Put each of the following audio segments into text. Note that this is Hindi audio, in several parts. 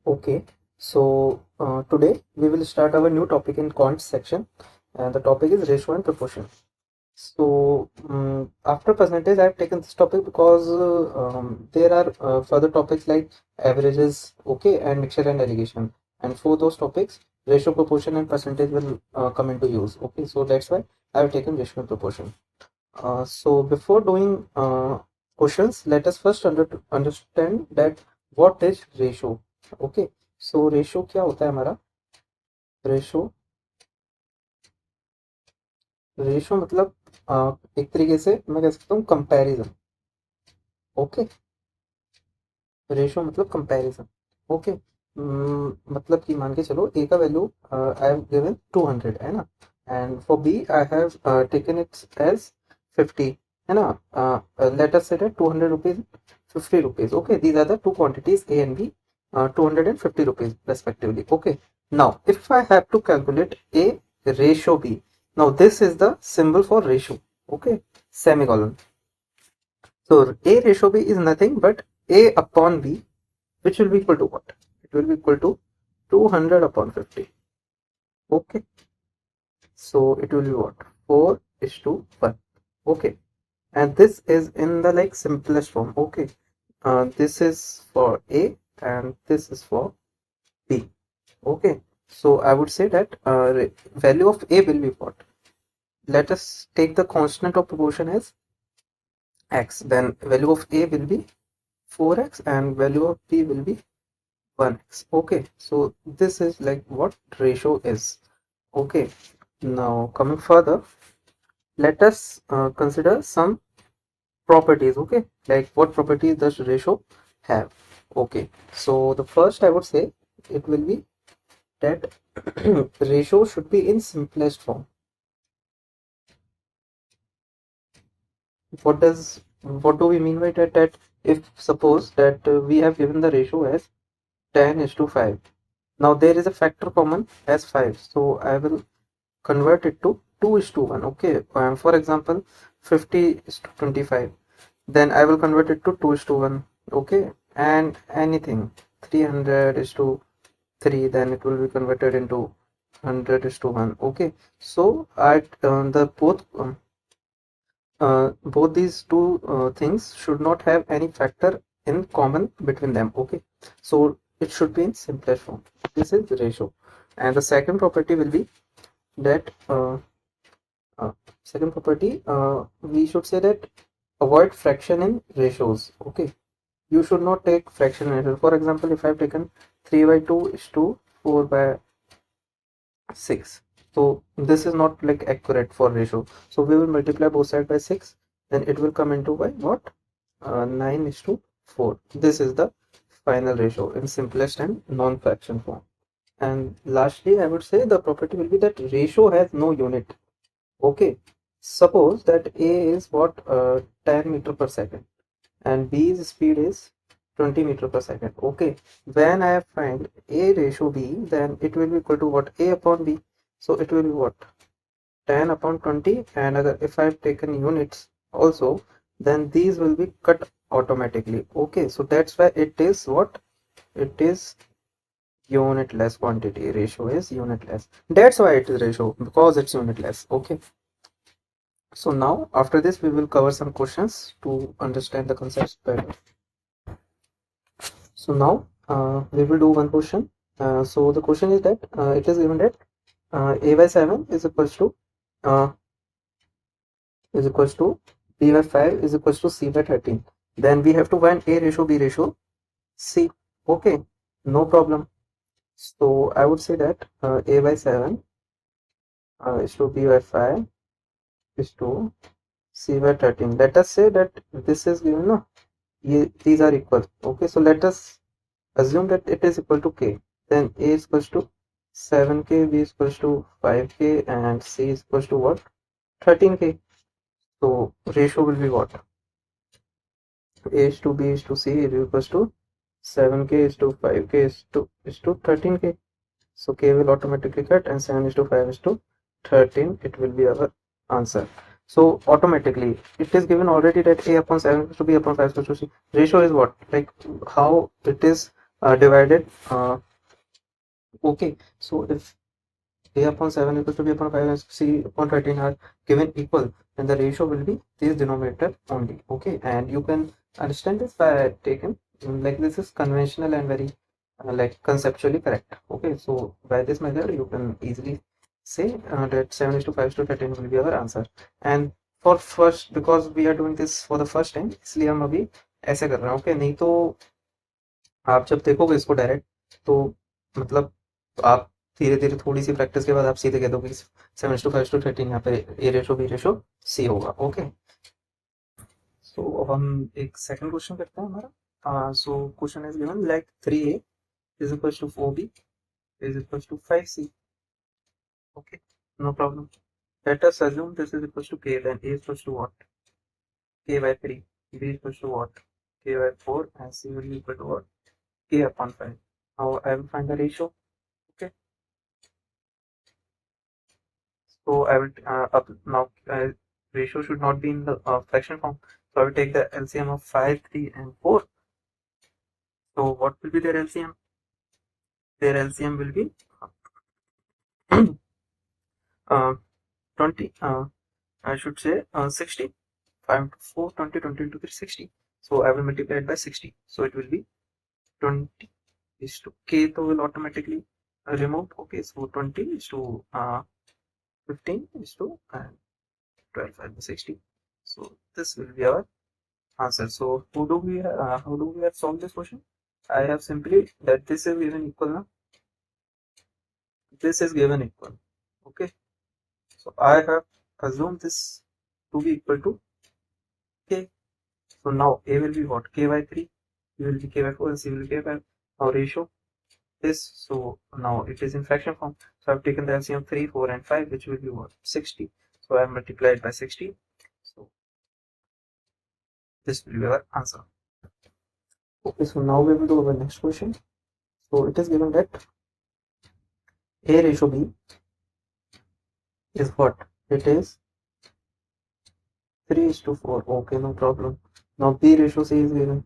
Okay, so today we will start our new topic in quant section, and the topic is ratio and proportion. So after percentage, I have taken this topic because there are further topics like averages, okay, and mixture and alligation, and for those topics, ratio, proportion, and percentage will come into use. Okay, so that's why I have taken ratio and proportion. So before doing questions, let us first understand that what is ratio. Okay, so ratio क्या होता है हमारा? रेशो रेशो मतलब एक तरीके से मैं कह सकता हूँ कंपैरिजन. ओके, रेशो मतलब कंपैरिजन. ओके, मतलब कि मान के चलो ए का वैल्यू आई हैव गिवन 200 है ना, and for B I have taken it as 50 है ना. Let us say that 200 rupees 50 rupees. Okay, these are the two quantities A and B, 250 rupees respectively. Okay, now if I have to calculate a ratio b, now this is the symbol for ratio. Okay, semicolon. So a ratio b is nothing but a upon b, which will be equal to what? It will be equal to 200 upon 50. Okay, so it will be what? 4 is to 1. Okay, and this is in the like simplest form. Okay, this is for a and this is for b. Okay, so I would say that value of a will be what? Let us take the constant of proportion as x, then value of a will be 4x and value of b will be 1x. Okay, so this is like what ratio is. Okay, now coming further, let us consider some properties. Okay, like what properties does ratio have? Okay, so the first I would say it will be that ratio should be in simplest form. What do we mean by that? That if suppose that we have given the ratio as 10 is to 5. Now there is a factor common as 5, so I will convert it to 2 is to 1. Okay, for example 50 is to 25, then I will convert it to 2 is to 1. Okay, and anything 300 is to 3, then it will be converted into 100 is to 1. Okay, so at the both these two things should not have any factor in common between them. Okay, so it should be in simplest form. This is the ratio, and the second property will be that we should say that avoid fraction in ratios. Okay, you should not take fraction in ratio. For example, if I have taken 3 by 2 is to 4 by 6, so this is not like accurate for ratio, so we will multiply both sides by 6, then it will come into by what? 9 is to 4. This is the final ratio in simplest and non-fraction form. And lastly, I would say the property will be that ratio has no unit. Okay, suppose that a is what 10 meter per second and b's speed is 20 meter per second. Okay, when I find a ratio b, then it will be equal to what? A upon b. So it will be what? 10 upon 20, and if I've taken units also, then these will be cut automatically. Okay, so that's why it is what? It is unitless quantity. Ratio is unitless. That's why it is ratio, because it's unitless. Okay, so now after this we will cover some questions to understand the concepts better. So now we will do one question. So the question is that it is given that a by 7 is equals to uh, b by 5 is equals to c by 13. Then we have to find a ratio b ratio c. Okay, no problem. So I would say that a by 7 is to b by 5 is to c by 13. Let us say that this is given, no? These are equal. Okay, so let us assume that it is equal to k. Then a is equals to 7k, b is equals to 5k, and c is equals to what? 13k. So ratio will be what? A is to b is to c is equals to 7k is to 5k is to 13k. So k will automatically cut, and 7 is to 5 is to 13. It will be our answer. So automatically it is given already that a upon 7 is to b upon 5 is to c. Ratio is what? Like how it is divided okay, so if a upon 7 equals to b upon 5 and c upon 13 are given equal, then the ratio will be this denominator only. Okay, and you can understand this by taking like this is conventional and very like conceptually correct. Okay, so by this method you can easily say that 7 is to 5 is to 13 will be our answer. And for first, because we are doing this for the first time, इसलिए हम अभी ऐसे कर रहे हैं. ओके, नहीं तो आप जब देखोगे इसको डायरेक्ट तो मतलब आप धीरे धीरे थोड़ी सी प्रैक्टिस के बाद आप सीधे कह दोगे 7:5:13 यहाँ पे ए रेशो बी रेशो सी होगा. ओके, सो अब हम एक सेकंड क्वेश्चन करते हैं हमारा. So question is given like 3a is equal to 4b is equal to 5c. Okay, no problem. Let us assume this is equal to k, then a is equal to what? K by 3, b is equal to what? K by 4, and c will be equal to what? K upon 5. Now I will find the ratio. Okay, so I will up now ratio should not be in the fraction form, so I will take the LCM of 5, 3 and 4. So what will be their LCM? Their LCM will be 20, I should say 60. 5 into 4, 20, 20 into 3, 60. So I will multiply it by 60. So it will be 20 is to k, so will automatically remove. Okay, so 20 is to 15 is to 12 by 60. So this will be our answer. So how do we have solved this question? I have simply that this is given equal now. This is given equal. Okay, so I have assumed this to be equal to k. So now a will be what? K by 3, b will be k by 4, and c will be k by our ratio this. So now it is in fraction form. So I've taken the LCM 3, 4 and 5, which will be what? 60. So I have multiplied by 60. So this will be our answer. Okay, so now we will do our next question. So it is given that a ratio b is what? It is 3 is to 4. Okay, no problem. Now b ratio c is given,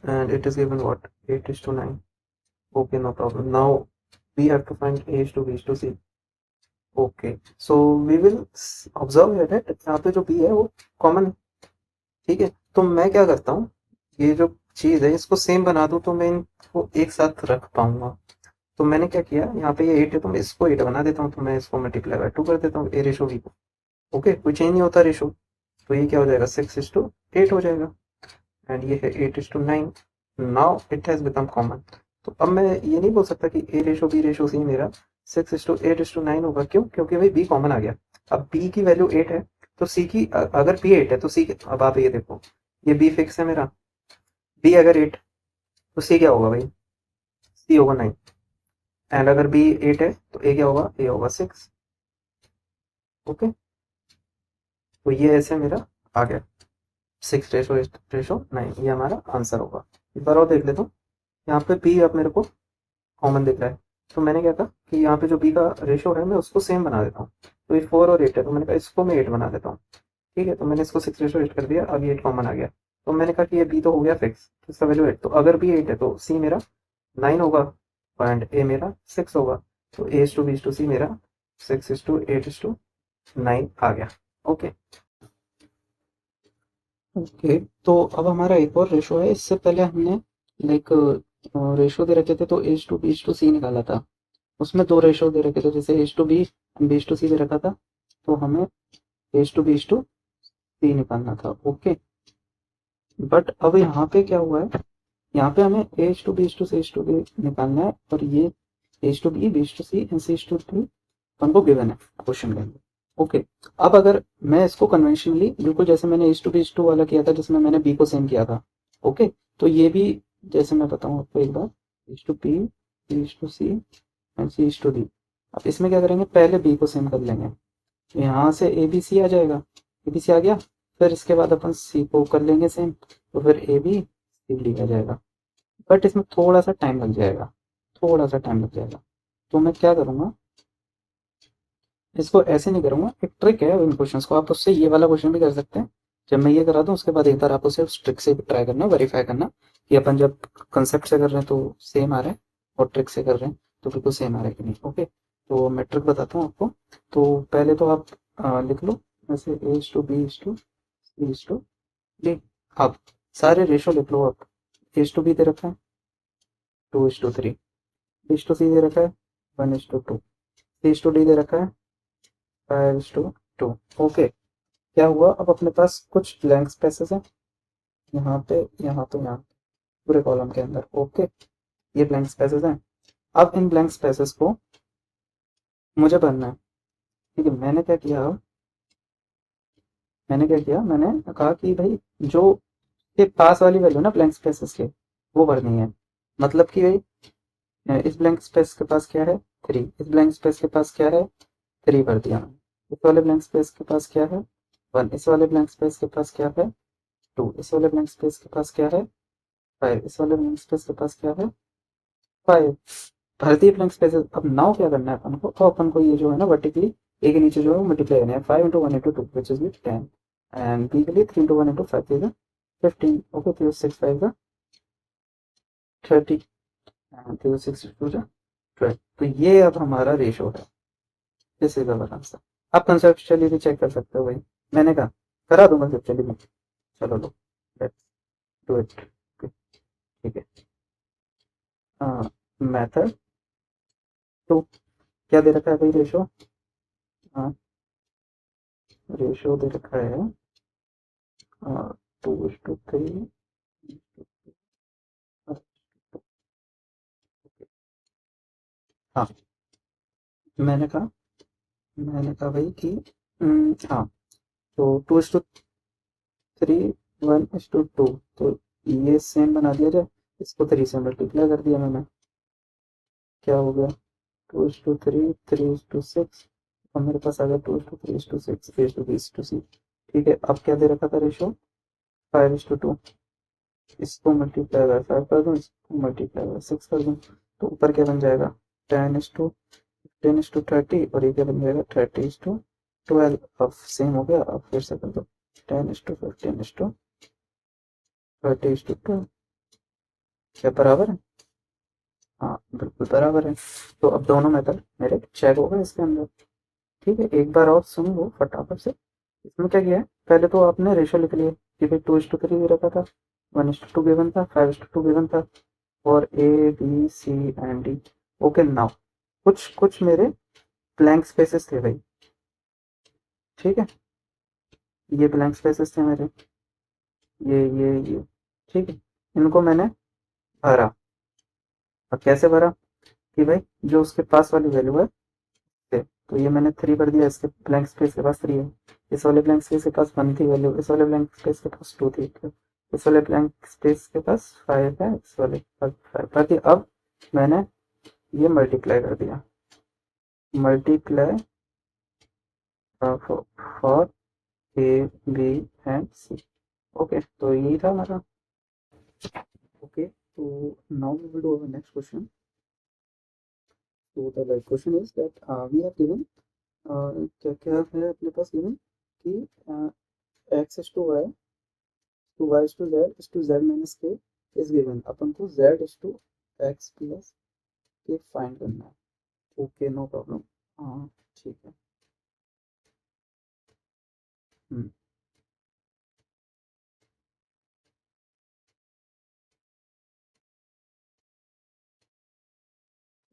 and it is given what? 8 is to 9. Okay, no problem. Now we have to find a is to b is to c. Okay, so we will observe here that यहाँ पे जो बी है वो कॉमन है. ठीक है, तो मैं क्या करता हूँ, ये जो चीज़ है इसको सेम बना दूँ तो मैं इनको एक साथ रख पाऊंगा. तो मैंने क्या किया, यहाँ पे ये 8 है तो मैं इसको 8 बना देता हूँ, तो मैं इसको मल्टीप्लाई बाय 2 कर देता हूँ ए रेशो बी को. ओके, कोई चेंज नहीं होता रेशो, तो ये क्या हो जाएगा 6:8 हो जाएगा, एंड ये है 8:9. Now it has become common. तो अब मैं ये नहीं बोल सकता कि ए रेशो बी रेशो सी मेरा 6:8:9 होगा. क्यों? क्योंकि भाई बी कॉमन आ गया. अब बी की वैल्यू 8 है तो सी की अगर बी 8 है तो सी, अब आप ये देखो ये बी फिक्स है मेरा, बी अगर 8 तो सी क्या होगा भाई? सी होगा 9. एंड अगर बी 8 है तो ए क्या होगा? ए होगा 6. ओके, तो ये ऐसे मेरा आ गया 6:9. ये हमारा आंसर होगा. एक बार और देख लेता हूँ. यहाँ पे बी अब मेरे को कॉमन दिख रहा है, तो मैंने क्या कहा कि यहाँ पे जो बी का रेशो है मैं उसको सेम बना देता हूँ. तो ये 4 और 8 है, तो मैंने कहा इसको मैं 8 बना देता हूँ. ठीक है, तो मैंने इसको 6:8 कर दिया. अब ये 8 कॉमन आ गया, तो मैंने कहा कि ये बी तो हो गया फिक्स, तो इसका वैल्यू 8. तो अगर बी 8 है तो सी मेरा 9 होगा एंड ए मेरा 6 होगा. तो ए टू बी टू सी मेरा 6:8:9 आ गया. ओके ओके, तो अब हमारा एक और रेशो है. इससे पहले हमने लाइक रेशो दे रखे थे तो H to B to C निकाला था. उसमें दो रेशो दे रखे थे, जैसे H to B B to C दे रखा था, तो हमें एच टू सी निकालना था. ओके, बट अब यहाँ पे क्या हुआ है, यहाँ पे हमें एच टू बी निकालना है, और ये H to B to C and C to D हमको गिवन है क्वेश्चन के अंदर. ओके, अब अगर मैं इसको कन्वेंशनली बिल्कुल जैसे मैंने एच टू वाला किया था जिसमें मैंने बी को सेम किया था. ओके, तो ये भी जैसे मैं बताऊँ आपको एक बार, H to B to C and C to D. अब इसमें क्या करेंगे, पहले बी को सेम कर लेंगे, तो यहाँ से ए बी सी आ जाएगा. ए बी सी आ गया, फिर इसके बाद अपन सी को कर लेंगे सेम, तो फिर ए बी सी डी आ जाएगा. बट इसमें थोड़ा सा टाइम लग जाएगा, तो मैं क्या करूँगा, इसको ऐसे नहीं करूँगा. एक ट्रिक है इन क्वेश्चंस को, आप उससे ये वाला क्वेश्चन भी कर सकते हैं जब मैं ये करा दूँ उसके बाद एक बार आप उसे उस ट्रिक से ट्राई करना, वेरीफाई करना कि अपन जब कंसेप्ट से कर रहे हैं तो सेम आ रहा है और ट्रिक से कर रहे हैं तो बिल्कुल सेम आ रहा है कि नहीं। ओके, तो मैं ट्रिक बताता हूँ आपको। तो पहले तो आप लिख लो ऐसे A is to B is to C is to D. अब सारे रेशो लिख लो। आप ए इज टू बी दे रखा है 2:3, बी इज टू सी दे रखा है 1:2, सी इज टू डी दे रखा है 5:2। ओके, क्या हुआ, अब अपने पास कुछ ब्लैंक स्पेसेस हैं यहाँ पे, यहाँ तो यहाँ पूरे कॉलम के अंदर। ओके, ये ब्लैंक स्पेसेस हैं। अब इन ब्लैंक स्पेसेस को मुझे भरना है। ठीक है, मैंने कहा कि भाई जो ये पास वाली वैल्यू ना ब्लैंक स्पेसेस के, वो भरनी है। मतलब कि भाई इस ब्लैंक स्पेस के पास क्या है 3, इस ब्लैंक स्पेस के पास क्या है 3 भर दिया मैंने। इस वाले ब्लैंक स्पेस के पास क्या है 1, इस वाले ब्लैंक स्पेस के पास क्या है 2, इस वाले ब्लैंक स्पेस के पास क्या है 5, इस वाले ब्लैंक स्पेस के पास क्या है 5। भर ब्लैंक स्पेसेस। अब नाउ क्या करना है अपन को, तो अपन को ये जो है ना वर्टिकली ए के नीचे जो है वो मल्टीप्लाई करना है। 5 into 1 into 2 which is 10, and B के लिए 3 इंटू 1 इंटू 5 इज 15। ओके, तो 6 5 का 30, एंड 6 2 जा 12। तो ये अब हमारा रेशो है। This is our answer. आप कंसेप्चुअली भी चेक कर सकते हो भाई, मैंने कहा करा दूंगा कंसेप्चुअली में। चलो लो, लेट्स डू इट। ठीक है, मेथड टू क्या दे रखा है भाई, रेशो। हाँ, रेशो दे रखा है 2:3। हाँ, मैंने कहा भाई कि हाँ, तो 2:3 1:2, तो ये सेम बना दिया जाए। इसको 3 से मल्टीप्लाई कर दिया मैंने, क्या हो गया 2:3 3:6, और मेरे पास आ गया 2:3:6 3:B:C। ठीक है, अब क्या दे रखा था रेशो 5:2। इसको मल्टीप्लाई बाय 5 कर दूं, इसको मल्टीप्लाई बाय 6 कर दूं, तो ऊपर क्या बन जाएगा 10:30, और ये क्या बन जाएगा 30:12। अब सेम हो गया। अब फिर से कर दो 10:15:30:12। क्या बराबर है? हाँ, बिल्कुल बराबर है। तो अब दोनों मेथड मेरे चेक हो गए इसके अंदर। ठीक है, एक बार और सुन लो फटाफट से। इसमें क्या किया है, पहले तो आपने रेशो लिख लिए कि भाई 2:3 दे रखा था, 1:2 गिवन था, 5:2 गिवन था, और A B C and D. Okay, now कुछ कुछ मेरे ब्लैंक स्पेसेस थे भाई। ठीक है, ये ब्लैंक स्पेसेस थे मेरे, ये ठीक है, इनको मैंने भरा। अब कैसे भरा कि भाई जो उसके पास वाली वैल्यू है तो ये मैंने 3 भर दिया, इसके ब्लैंक स्पेस के पास 3 है, इस वाले ब्लैंक स्पेस के पास 1 थी वैल्यू, इस वाले ब्लैंक स्पेस के पास 2 थी, इस वाले ब्लैंक स्पेस के पास 5 है, इस वाले के पास 5 भर दिया। अब मैंने ये मल्टीप्लाई कर दिया, multiply for A B and C. Okay, तो यही था हमारा। ओके, तो now we will do our next question. तो the question is that we have given क्या क्या है अपने पास गिवन कि X is to Y to Y is to Z is to Z minus K is given. अपन को Z is to X plus K find करना है। Okay, no problem. हाँ, ठीक है। हम्म,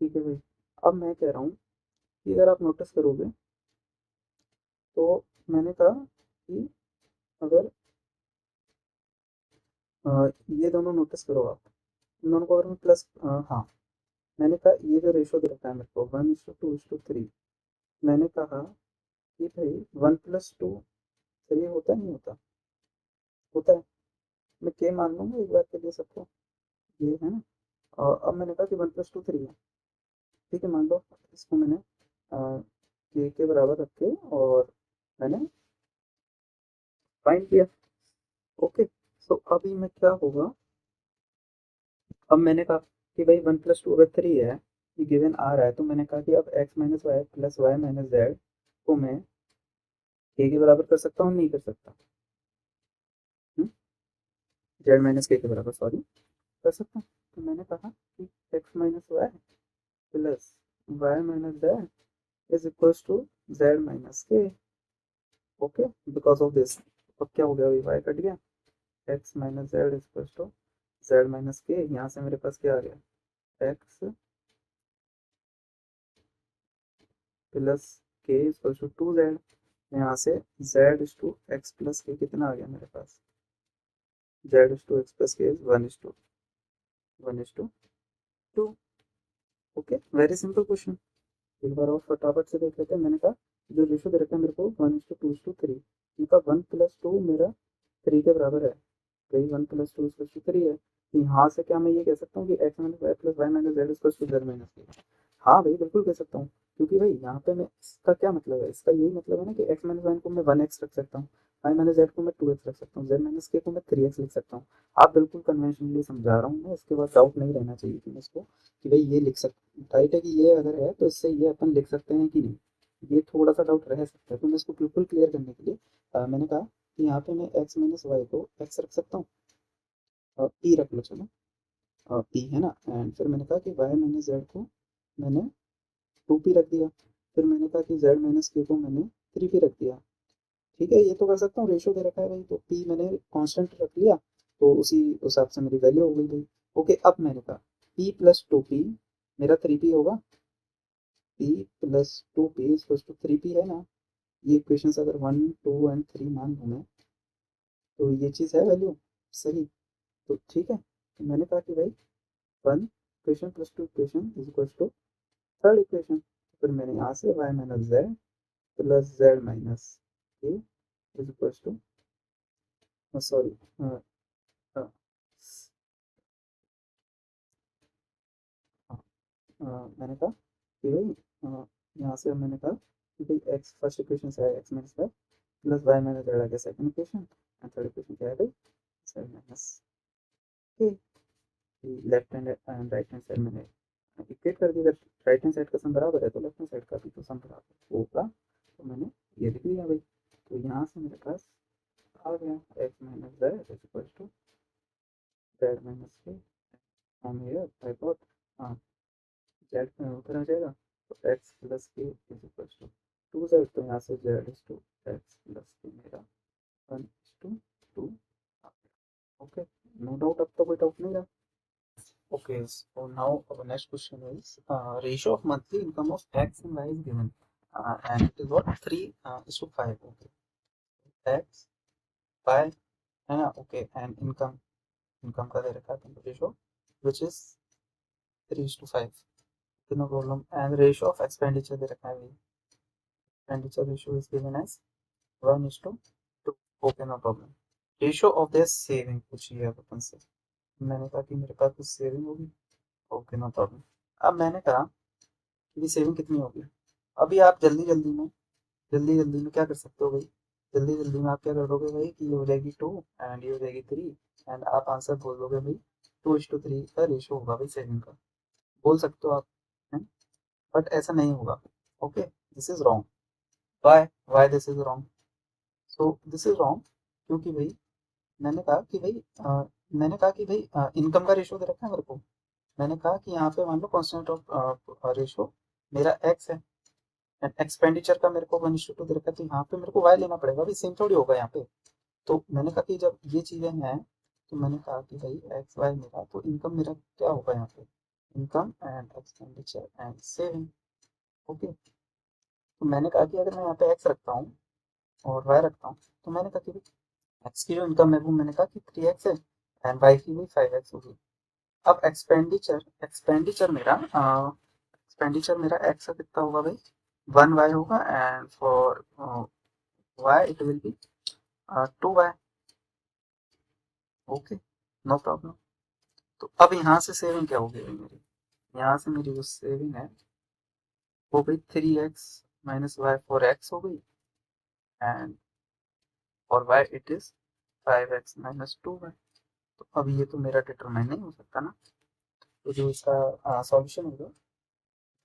ठीक है भाई। अब मैं कह रहा हूँ कि अगर आप नोटिस करोगे तो मैंने कहा कि अगर ये दोनों नोटिस करो आप, इन दोनों को अगर मैं प्लस, हाँ, मैंने कहा ये जो रेशो दे रखा है मेरे को 1:2:3, मैंने कहा कि भाई 1+2 3 होता नहीं होता, होता है। मैं के मान लूंगा एक बार के लिए सबको, ये है ना। और अब मैंने कहा कि 1+2 3 है। ठीक है, मान लो इसको मैंने के बराबर रख के और मैंने फाइंड किया। ओके, सो अभी मैं क्या होगा, अब मैंने कहा कि भाई 1+2 अगर 3 है, ये गिवन आ रहा है, तो मैंने कहा कि अब X minus Y plus Y minus Z को मैं ए के बराबर कर सकता हूँ नहीं कर सकता। जेड माइनस के बराबर, सॉरी, कर सकता हूँ। तो मैंने कहा कि X minus Y plus Y minus Z is equals to Z minus K. Okay, because of this अब क्या हो गया, अभी वाई कट गया, X minus Z is equals to Z minus K. यहाँ से मेरे पास क्या आ गया, X plus K is equals to two Z. यहाँ से Z is to X plus K कितना आ गया मेरे पास, Z is to X plus K is one is to two. Okay, very simple question. एक बार और फटाफट से देख लेते हैं। मैंने कहा जो रेशो दे रखा है मेरे को 1:2:3, इनका 1+2 मेरा 3 के बराबर है, वही 1+2=3 है। तो यहाँ से क्या मैं ये कह सकता हूँ कि X minus Y plus Y minus Z equals to Z minus K. हाँ भाई, बिल्कुल कह सकता हूँ, क्योंकि भाई यहाँ पे मैं, इसका क्या मतलब है, इसका यही मतलब है ना कि एक्स माइनस वाई को मैं 1x रख सकता हूँ, वाई माइनस जेड को मैं 2x रख सकता हूँ, जेड माइनस के को मैं 3x लिख सकता हूँ। आप बिल्कुल कन्वेंशनली समझा रहा हूँ मैं, इसके बाद डाउट नहीं रहना चाहिए कि मुझको कि भाई ये लिख सकते, राइट है कि ये अगर है तो इससे ये अपन लिख सकते हैं कि नहीं, ये थोड़ा सा डाउट रह सकता है। तो मैं इसको बिल्कुल क्लियर करने के लिए मैंने कहा कि यहाँ पे मैं एक्स माइनस वाई को एक्स रख सकता हूँ, और पी रख लो चलो, और पी है ना, एंड फिर मैंने कहा कि वाई माइनस जेड को मैंने 2p रख दिया, फिर मैंने कहा कि जेड माइनस के को मैंने 3p रख दिया। ठीक है, ये तो कर सकता हूँ, रेशियो दे रखा है भाई, तो p मैंने कांस्टेंट रख लिया, तो उसी हिसाब से मेरी वैल्यू हो गई भाई। ओके, अब मैंने कहा p प्लस 2p मेरा 3p होगा, p plus 2p equals to 3p है ना। ये इक्वेशन अगर 1 2 एंड 3 मान लूँ मैं, तो ये चीज़ है वैल्यू सही। तो ठीक है, तो मैंने कहा कि भाई 1 equation plus 2 equation is equals to third equation. फिर मैंने यहाँ से Y minus Z plus Z minus K is equals to, sorry, मैंने कहा कि भाई यहाँ से मैंने कहा कि भाई एक्स फर्स्ट इक्वेशन से है X minus Y plus Y minus Z आ गया second equation, and third equation क्या है भाई, Z minus K. Left hand and right hand side मैंने इक्वेट कर दिया, राइट हैंड साइड का सम बराबर है तो लेफ्ट हैंड साइड का भी तो सम बराबर होगा, तो मैंने ये लिख दिया भाई। तो यहाँ से मेरे पास आ गया X minus Z is equal to Z minus K, from here I got, हाँ, जेड उधर आ जाएगा, तो X plus K is equal to 2z, तो यहाँ से Z is to X plus K मेरा 1:2। ओके, नो डाउट, अब तो कोई डाउट नहीं रहा। Okay, so now our next question is ratio of monthly income of X and Y is given, and it is what 3:5. Okay, X Y है ना, okay, and income का दे रखा है तुमको ratio which is 3:5, no problem, and ratio of expenditure दे रखा है भाई, expenditure ratio is given as 1:2. Okay, no problem. Ratio of their saving पूछी है अपन से, मैंने कहा कि मेरे पास कुछ सेविंग होगी। Okay, no problem. अब मैंने कहा कि सेविंग कितनी होगी। अभी आप जल्दी जल्दी में क्या कर सकते हो भाई, जल्दी जल्दी में आप क्या कर दोगे भाई कि ये हो जाएगी 2 एंड ये हो जाएगी 3, एंड आप आंसर बोल दोगे भाई 2:3 का रेशियो होगा भाई सेविंग का, बोल सकते हो आप, हैं, बट ऐसा नहीं होगा। Okay, this is wrong. Why why this is wrong, so this is wrong, क्योंकि भाई मैंने कहा कि भाई मैंने कहा कि भाई इनकम का रेशियो दे रखा है मेरे को, मैंने कहा कि यहाँ पे मान लो कॉन्स्टेंट ऑफ रेशियो मेरा एक्स है, एक्सपेंडिचर का मेरे को 1:2 दे रखा है, तो यहाँ पे मेरे को वाई लेना पड़ेगा, अभी सेम थोड़ी होगा यहाँ पे। तो मैंने कहा कि जब ये चीज़ें हैं, तो मैंने कहा कि भाई एक्स वाई मेरा, तो इनकम मेरा क्या होगा यहाँ पे, income and expenditure and saving. Okay, तो मैंने कहा कि अगर मैं यहाँ पे एक्स रखता हूँ और वाई रखता हूँ, तो मैंने कहा कि एक्स की जो इनकम है वो मैंने कहा कि 3x है, एंड वाई की भी 5x होगी। अब एक्सपेंडिचर मेरा एक्स का कितना होगा भाई, 1y होगा, and for y it will be 2y। Okay, no problem. तो अब यहाँ से सेविंग क्या होगी मेरी, यहाँ से मेरी जो सेविंग है वो भाई 3x माइनस वाई 4x हो गई, एंड और y it is 5x minus 2y। तो अब ये तो मेरा डिटरमाइन नहीं हो सकता ना, तो जो इसका सॉल्यूशन होगा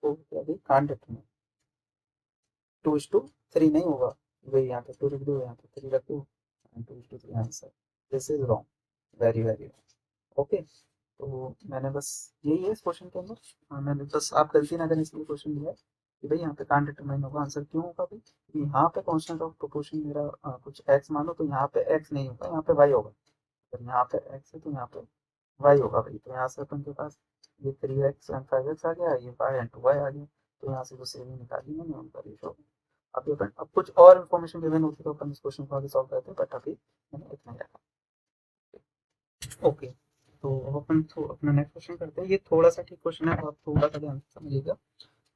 वो अभी कांट डिटरमाइन, 2:3 नहीं होगा, वही यहाँ पे 2 रख दो, यहाँ पे 3 रख दो, 2:3 answer, this is wrong. Very very. Okay, तो मैंने बस यही है इस क्वेश्चन के अंदर। मैंने बस आप गलती ना करें इसलिए क्वेश्चन दिया है कि भाई यहाँ पे कान डिटरमाइन होगा, आंसर क्यों होगा भाई, क्योंकि यहाँ पे कांस्टेंट ऑफ प्रोपोर्शन मेरा कुछ एक्स मानो तो यहाँ पे एक्स नहीं होगा, यहाँ पे वाई होगा। तो यहाँ पे एक्स है तो यहाँ पे वाई होगा भाई। तो यहाँ से अपन के पास ये 3x एंड 5x आ गया, ये वाई एंड 2y आ गया। तो यहाँ से जो सेविंग निकाली मैंने उनका रेशो। अभी अपन अब कुछ और इन्फॉर्मेशन गिवन होती तो अपन इस क्वेश्चन को आगे सॉल्व करते हैं, बट अभी मैंने इतना ही रखा। ओके, तो अब अपन तो अपना नेक्स्ट क्वेश्चन करते हैं। ये थोड़ा सा ठीक क्वेश्चन है, आप थोड़ा सा ध्यान से समझिएगा।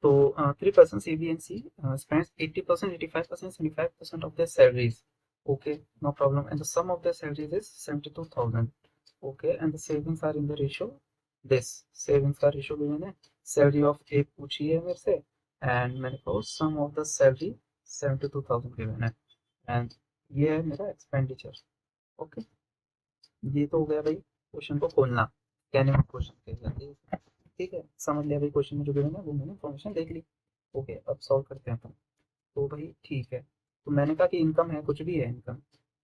तो 3 person A, B, and C spends 80%, 85%, 75% of their salaries. Okay, no problem. And the sum of their salaries is 72,000. Okay, and the savings are in the ratio this. Savings का ratio भी मैंने salary of A पूछी है मेरे से, and मैंने कहा sum of the salary 72,000 given है, and ये है मेरा expenditure. Okay, ये तो हो गया भाई क्वेश्चन को खोलना, कहने में क्वेश्चन कह जाती है। ठीक है, समझ लिया भाई, क्वेश्चन में जो गिवन है वो मैंने इन्फॉर्मेशन देख ली। ओके, अब सॉल्व करते हैं अपन। तो भाई ठीक है, तो मैंने कहा कि इनकम है, कुछ भी है इनकम,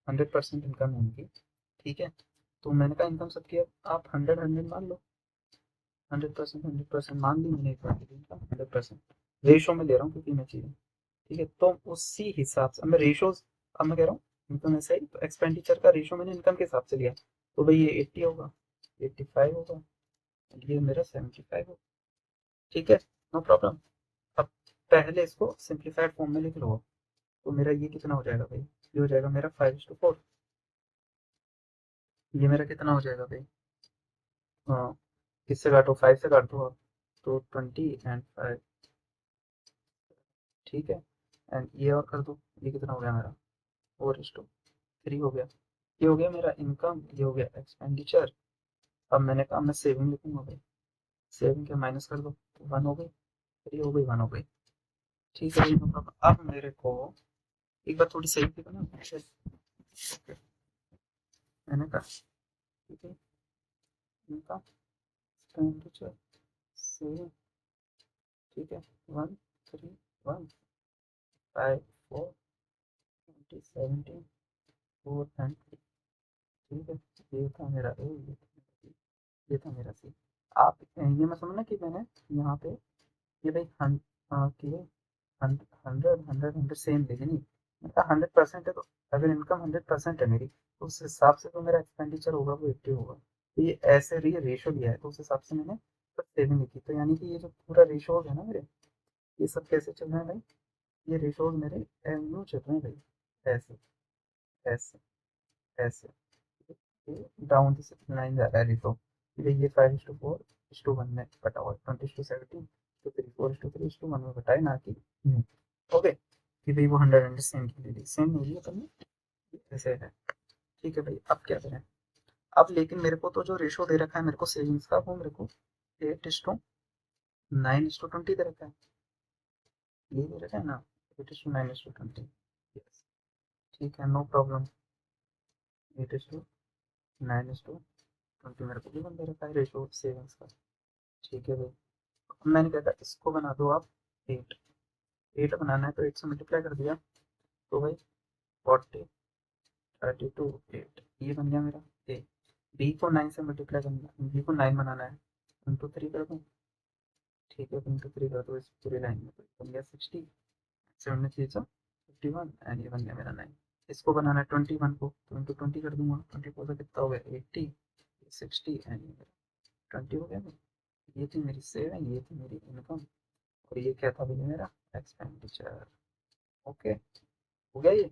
100% इनकम है उनकी। ठीक है, तो मैंने कहा इनकम सबकी, अब आप 100 मान लो, 100% मान ली मैंने, एक बार इनकम 100% रेशो में ले रहा हूँ क्योंकि मैं चीज़ें। ठीक है, तो उसी हिसाब से अब मैं रेशोज, अब मैं कह रहा हूँ इनकम ऐसा ही, तो एक्सपेंडिचर का रेशो मैंने इनकम के हिसाब से लिया। तो भाई ये 80 होगा, 85 होगा, ये मेरा 75 होगा। ठीक है, नो प्रॉब्लम। अब पहले इसको सिंप्लीफाइड फॉर्म में लिख लो। तो मेरा ये कितना हो जाएगा भाई, ये हो जाएगा मेरा 5:4। ये मेरा कितना हो जाएगा भाई, हाँ, किससे काटो, 5 से काट दो आप, तो 20 एंड 5। ठीक है, एंड ये और कर दो, ये कितना हो गया मेरा 4:3 हो गया। ये हो गया मेरा इनकम, ये हो गया एक्सपेंडिचर। अब मैंने कहा मैं सेविंग लिखूंगा भाई, सेविंग के माइनस कर दो, तो 1 हो गई, 3 हो गई, 1 हो गई। ठीक है, no problem। अब मेरे को एक बार थोड़ी सही थी ना, मैंने कहा ठीक है, इनकम एक्सपेंडिचर सेविंग, ठीक है, 1, 3, 1, 5, 4, 20, 17, 4 ठीक है, ये था मेरा ए, ये था मेरा सी। आप ये मैं समझना कि मैंने यहाँ पे ये भाई कि 100 सेम लेकिन नहीं, मैंने कहा 100% है, तो अगर इनकम 100% है मेरी, तो उस हिसाब से तो मेरा एक्सपेंडिचर होगा वो 80 होगा। तो ये ऐसे ये रेशो लिया है, तो उस हिसाब से मैंने सेविंग लिखी। तो यानी कि ये जो पूरा रेशोज है ना मेरे, ये सब कैसे चल रहे हैं भाई, ये रेशोज मेरे यूँ चल रहे हैं भाई, ऐसे ऐसे ऐसे, डाउन द लाइन जा रहा है रेशो। ये 5:4:1 में बटा हुआ, 20:17, तो 4:3:1 में बटाए, ना कि ओके, कि भाई वो 100 सेम की ले ली, सेम नहीं लिया तुमने, ऐसे है। ठीक है भाई, अब क्या करें, अब लेकिन मेरे को तो जो रेशो दे रखा है मेरे को सेविंग्स का, वो मेरे को 8:9:20 दे रखा है, ये दे रखा है ना, 8:9:20। यस, ठीक है, नो प्रॉब्लम। 8:9:20 मेरे को भी बन दे रखा है रेशो सेविंग्स का। ठीक है भाई, अब मैंने क्या कहा, इसको बना दो आप 8, 8 बनाना है तो 8 से मल्टीप्लाई कर दिया, तो भाई 40, 32, 8, ये बन गया मेरा ए। बी को 9 से मल्टीप्लाई करना, बी को 9 बनाना है, 1 2 3 कर दूँ। ठीक है, 1 2 3 कर दो इस पूरी लाइन में, तो बन गया 60, 7 3 51, एंड ये बन गया मेरा 9। इसको बनाना है 21 को, तो इंटू 20 कर दूंगा, 24 से कितना हो गया 80, 60, एंड ये 20 हो गया मेरा। ये थी मेरी सेविंग, ये थी मेरी इनकम, और ये क्या था भैया मेरा एक्सपेंडिचर। ओके, हो गया ये,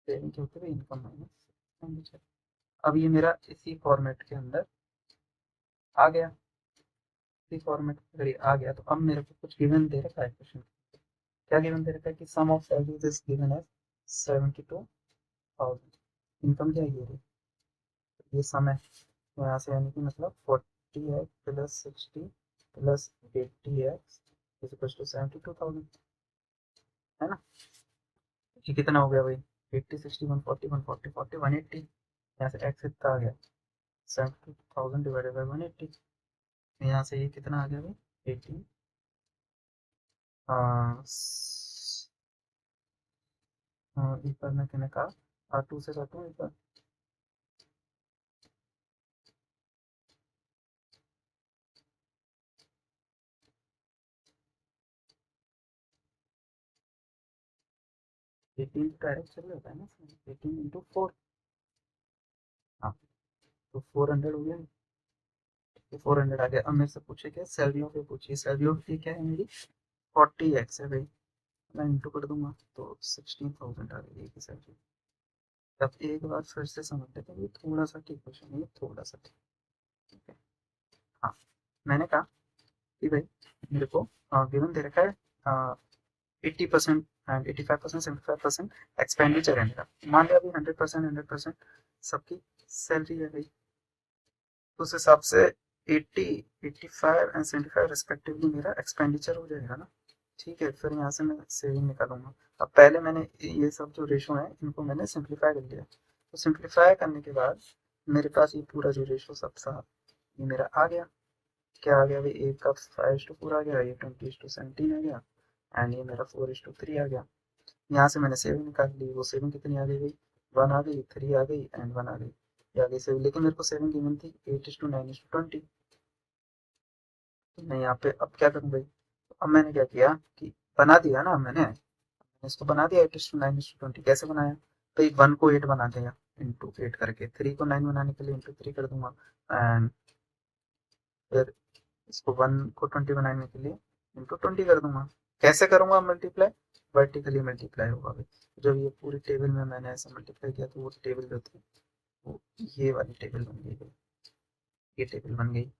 सेविंग क्या होती है, इनकम माइनस एक्सपेंडिचर। अब ये मेरा इसी फॉर्मेट के अंदर आ गया, इसी फॉर्मेट अगर ये आ गया, तो अब मेरे को कुछ गिवन दे रखा है क्वेश्चन। क्या गिवन दे रखा है कि sum of salaries is given as 72,000। Income क्या है ये सम है, तो यहाँ से यानी कि मतलब 40x plus 60 plus 80x is equal to 72,000, है ना। ये कितना हो गया भाई, 80, 60, 140, 140, 40, 180, यहाँ से x कितना आ गया, 72,000 डिवाइडेड बाई 180। यहाँ से ये कितना आ गया भाई, 18, एक बार मैं कहने कहा 2 से काटूँ एक बार, 18 तो डायरेक्ट चल जाता है ना, 18 इंटू 4। हाँ, तो 400 हो गया, 400 आ गया। अब मेरे से पूछे क्या, सैलरी ऑफ ए पूछिए। सैलरी ऑफ ए क्या है मेरी, 40x है भाई, मैं इंटू कर दूंगा तो 16,000 आ गई की सैलरी। अब एक बार फिर से समझ लेते हैं, ये थोड़ा सा ठीक क्वेश्चन है, ये थोड़ा सा ठीक है। हाँ, मैंने कहा कि भाई मेरे को गिवन दे रखा है 80% एंड 85%, 75% एक्सपेंडिचर है मेरा। मान लिया अभी 100%, 100% सबकी सैलरी है भाई, उस हिसाब से 80, 85 एंड 75 रिस्पेक्टिवली मेरा एक्सपेंडिचर हो जाएगा ना। ठीक है, फिर यहाँ से मैं सेविंग निकालूंगा। अब पहले मैंने ये सब जो रेशो है इनको मैंने सिंप्लीफाई कर लिया, तो सिंप्लीफाई करने के बाद मेरे पास ये पूरा जो रेशो सब था ये मेरा आ गया। क्या आ गया भाई, एक का 5:4 आ गया, ये 20:17 आ गया, एंड ये मेरा 4:3 आ गया। यहाँ से मैंने सेविंग निकाल ली, वो सेविंग कितनी आ गई भाई, 1 आ गई, 3 आ गई एंड 1 आ गई, ये आ गई सेविंग। लेकिन मेरे को सेविंग गिवन थी 8:9:20, तो मैं यहाँ पे अब क्या करूँ भाई। तो अब मैंने क्या किया कि बना दिया ना, मैंने इसको बना दिया 8:9:20। कैसे बनाया भाई, 1 को 8 बना दिया इंटू 8 करके, 3 को 9 बनाने के लिए इंटू 3 कर दूंगा, एंड फिर इसको 1 को 20 बनाने के लिए इंटू 20 कर दूंगा। कैसे करूंगा मल्टीप्लाई, वर्टिकली मल्टीप्लाई होगा भाई। जब ये पूरी टेबल में मैंने ऐसे मल्टीप्लाई किया तो वो टेबल जो थी वो ये वाली टेबल बन गई भाई, ये टेबल बन गई,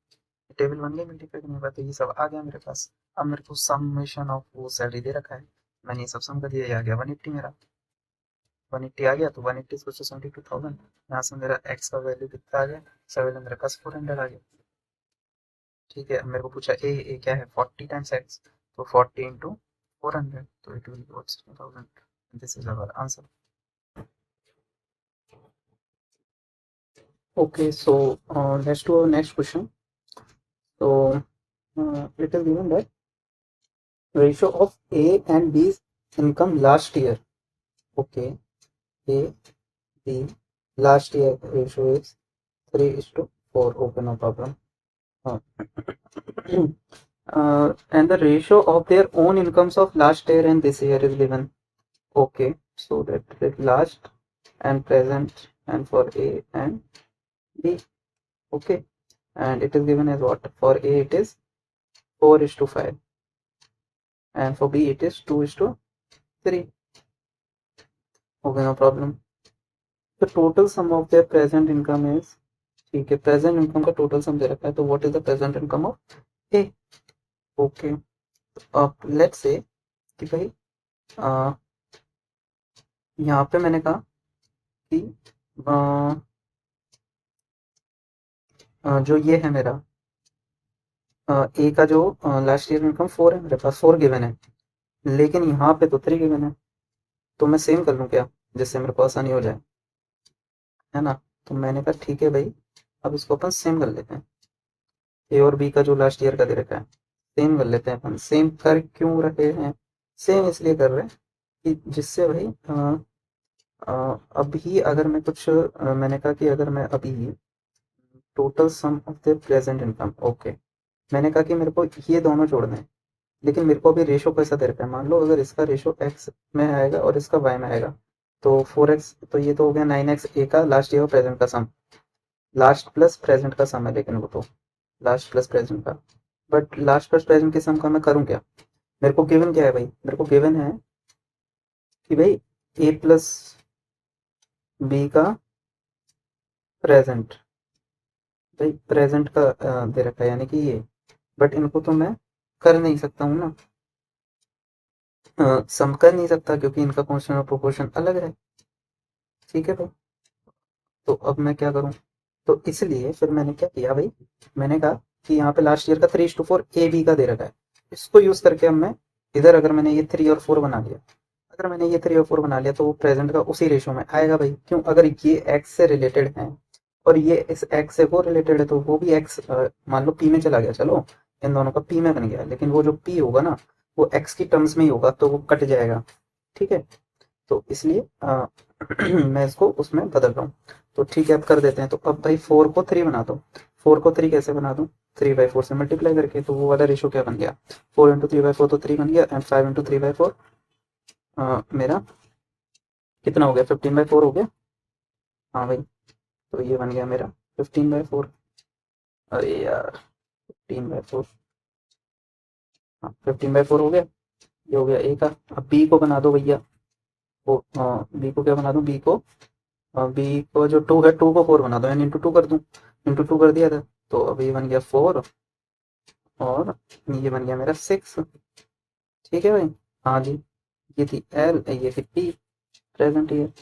टेबल बन गई मल्टीप्लाई करने के बाद, तो ये सब आ गया मेरे पास। अब मेरे को समेशन ऑफ वो सैलरी दे रखा है, मैंने ये सब सम कर दिया, ये आ गया 180 मेरा, 180 आ गया। तो 180 सोचो 72,000, यहाँ से मेरा एक्स का वैल्यू कितना आ गया, सेवन मेरे पास 400 आ गया। ठीक है, मेरे को पूछा ए क्या है, 40 टाइम्स एक्स, तो 40 इंटू 400, तो it will be 16,000। This is our answer. Okay, so let's do our next question. So it is given that ratio of A and B's income last year. Okay, A, B, last year ratio is 3:4. Okay, no problem. Uh, and the ratio of their own incomes of last year and this year is given. Okay, so that is last and present and for A and B. Okay, and it is given as what, for A it is 4:5 and for B it is 2:3. Okay, no problem. The total sum of their present income is, ठीक है, प्रेजेंट इनकम का टोटल सम दे रखा है, तो what is the present income of A. Okay, अब लेट्स से कि भाई यहाँ पे मैंने कहा कि जो ये है मेरा ए का जो लास्ट ईयर इनकम 4 है, मेरे पास 4 गिवन है, लेकिन यहाँ पे तो 3 गिवन है, तो मैं सेम कर लूँ क्या, जिससे मेरे को आसानी हो जाए, है ना। तो मैंने कहा ठीक है भाई, अब इसको अपन सेम कर लेते हैं, ए और बी का जो लास्ट ईयर का दे रखा है सेम कर लेते हैं अपन। सेम कर क्यों रहे हैं, सेम इसलिए कर रहे हैं कि जिससे भाई अभी अगर मैं कुछ मैंने कहा कि अगर मैं अभी total sum of the present income, okay, मैंने कहा कि मेरे को ये दोनों जोड़ने हैं, लेकिन मेरे को अभी रेशो कैसा दे रखा है, मान लो अगर इसका रेशो एक्स में आएगा और इसका वाई में आएगा, तो 4x, तो ये तो हो गया 9x ए का लास्ट ईयर प्रेजेंट का सम, लास्ट प्लस प्रेजेंट का सम है, लेकिन वो तो लास्ट प्लस प्रेजेंट का, बट लास्ट प्लस प्रेजेंट के सम का मैं करूँ क्या, मेरे को गिवन क्या है भाई, मेरे को गिवन है कि भाई ए प्लस बी का प्रेजेंट, भाई प्रेजेंट का दे रखा है यानी कि ये, बट इनको तो मैं कर नहीं सकता हूँ ना, सम कर नहीं सकता क्योंकि इनका कॉन्स्टेंट ऑफ प्रोपोर्शन अलग है। ठीक है भाई, तो अब मैं क्या करूँ, तो इसलिए फिर मैंने क्या किया भाई, मैंने कहा कि यहाँ पे लास्ट ईयर का 3:4 ए बी का दे रखा है, इसको यूज करके अब मैं इधर अगर मैंने ये 3 और 4 बना लिया, अगर मैंने ये 3 और 4 बना लिया तो वो प्रेजेंट का उसी रेशो में आएगा भाई। क्यों, अगर ये एक्स से रिलेटेड है और ये इस एक्स से वो रिलेटेड है, तो वो भी एक्स मान लो पी में चला गया, चलो इन दोनों का पी में बन गया, लेकिन वो जो पी होगा ना वो एक्स की टर्म्स में ही होगा, तो वो कट जाएगा। ठीक है, तो इसलिए मैं इसको उसमें बदल रहा हूँ। तो ठीक है, अब कर देते हैं। तो अब भाई 4 को 3 बना दो, 4 को 3 कैसे बना दूँ, 3/4 से मल्टीप्लाई करके, तो वो वाला रेशो क्या बन गया, 4 इंटू 3/4 तो 3 बन गया, एंड 5 इंटू 3/4 मेरा कितना हो गया, 15/4 हो गया। हाँ भाई, तो ये बन गया मेरा 15/4। अरे यार, 15/4, हाँ 15/4 हो गया। ये हो गया ए का। अब बी को बना दो भैया। वो बी को क्या बना दूं, बी को जो 2 है, 2 को 4 बना दो, यानी इंटू 2 कर दूं। इंटू 2 कर दिया था, तो अब ये बन गया 4, और ये बन गया मेरा 6। ठीक है भाई। हाँ जी, ये थी एल, ये थी पी, प्रेजेंट ईयर।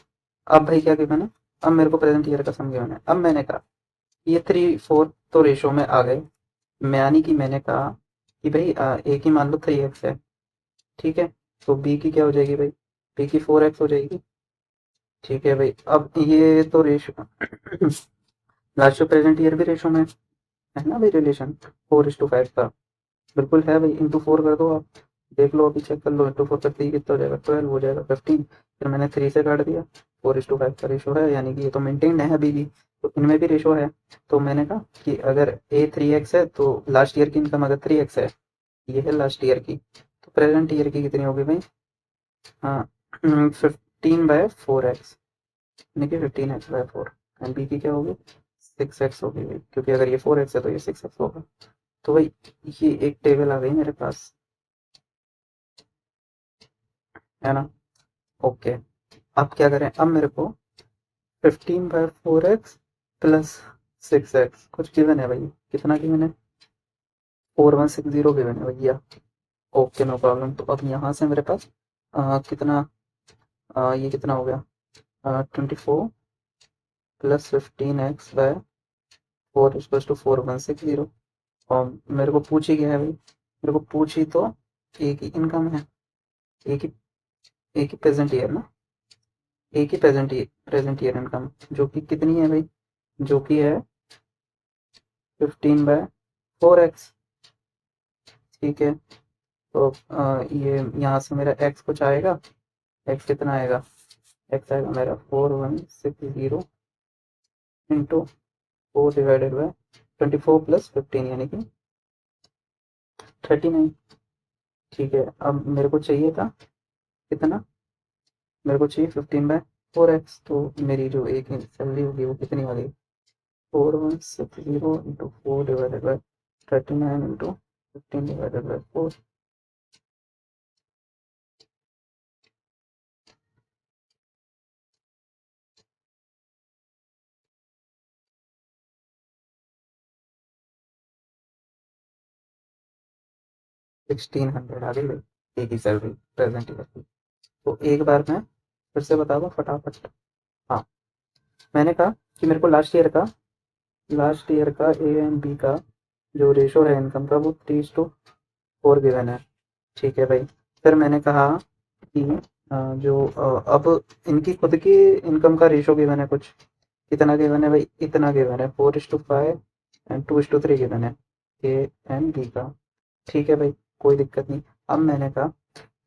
अब भाई क्या गिवन है, अब मेरे को प्रेजेंट ईयर का सम गिवन है। अब मैंने कहा ये 3 4 तो रेशो में आ गए। मैं यानी कि मैंने कहा कि भाई ए की मान लो 3x है, ठीक है, तो बी की क्या हो जाएगी भाई, बी की 4x हो जाएगी। ठीक है भाई, अब ये तो रेशो लास्ट प्रेजेंट ईयर भी रेशो में है ना भाई, रिलेशन 4:5 का। बिल्कुल है भाई, इंटू 4 कर दो आप, देख लो अभी, चेक कर लो, इंटू 4 करते ही कितना हो जाएगा, 12 हो जाएगा, 15। फिर मैंने 3 से काट दिया, 4:5 का रेशो है, यानी कि ये तो मेंटेन्ड है अभी भी, तो इनमें भी रेशो है। तो मैंने कहा कि अगर ए 3x है, तो लास्ट ईयर की इनकम अगर 3x है, ये है लास्ट ईयर की, तो प्रेजेंट ईयर की कितनी होगी भाई, हाँ 15/4x, यानी कि 15x/4। एंड बी की क्या होगी, 6x होगी भाई, क्योंकि अगर ये 4x है तो ये 6x होगा। तो भाई ये एक टेबल आ गई मेरे पास, है ना। ओके, अब क्या करें, अब मेरे को 15/4x प्लस 6x कुछ गिवन है भाई, कितना गिवन है, 4160 गिवन है भैया। Okay, no problem. तो अब यहाँ से मेरे पास कितना, ये कितना हो गया, 24 प्लस 15x/4 = 4160। और मेरे को पूछी क्या है भाई, मेरे को पूछी तो ए की इनकम है, ए की ए की प्रेजेंट ईयर ना, ए की प्रेजेंट ईयर इनकम, जो कि कितनी है भाई, जो कि है 15/4x। ठीक है, तो ये यहाँ से मेरा x कुछ आएगा, x कितना आएगा, x आएगा मेरा 4160 इंटू 4/24 प्लस 15, यानी कि 39। ठीक है, अब मेरे को चाहिए था कितना, मेरे को चाहिए 15/4x, तो मेरी जो एक सैलरी होगी वो कितनी होगी, 4160 इंटू 4/39 इंटू 15/4। 1600 आ गई भाई, एक ही सैलरी प्रेजेंट ईयर की। तो एक बार मैं फिर से बता दूं फटाफट। हाँ, मैंने कहा कि मेरे को लास्ट ईयर का ए एंड बी का जो रेशो है इनकम का, वो 3:4 गिवन है। ठीक है भाई, फिर मैंने कहा कि अब इनकी खुद की इनकम का रेशो गिवन है कुछ, कितना गिवन है भाई, इतना गिवन है, 4:5 एंड 2:3 गिवन है ए एंड बी का। ठीक है भाई, कोई दिक्कत नहीं। अब मैंने कहा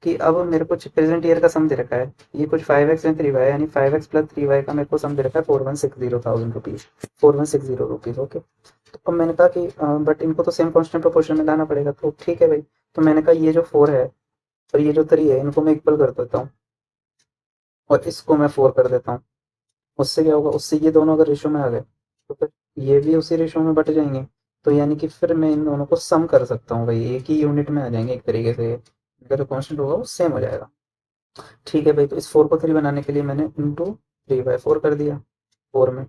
कि अब मेरे को प्रेजेंट ईयर का सम दे रखा है, ये कुछ 5x एंड 3y, यानी 5x प्लस 3y का मेरे को सम दे रखा है 4160,000 रुपीज, 4160 रुपीज। ओके, तो अब मैंने कहा कि बट इनको तो सेम कॉन्स्टेंट प्रोपोर्शन में लाना पड़ेगा, तो ठीक है भाई। तो मैंने कहा ये जो 4 है और ये जो 3 है, इनको मैं इक्वल कर देता हूँ, और इसको मैं 4 कर देता हूँ। उससे क्या होगा, उससे ये दोनों अगर रेशो में आ गए, तो फिर ये भी उसी रेशो में बट जाएंगे, तो यानी कि फिर मैं इन दोनों को सम कर सकता हूँ भाई, एक ही यूनिट में आ जाएंगे एक तरीके से, इनका जो कॉन्स्टेंट होगा वो सेम हो जाएगा। ठीक है भाई, तो इस 4 को 3 बनाने के लिए मैंने इंटू 3/4 कर दिया 4 में।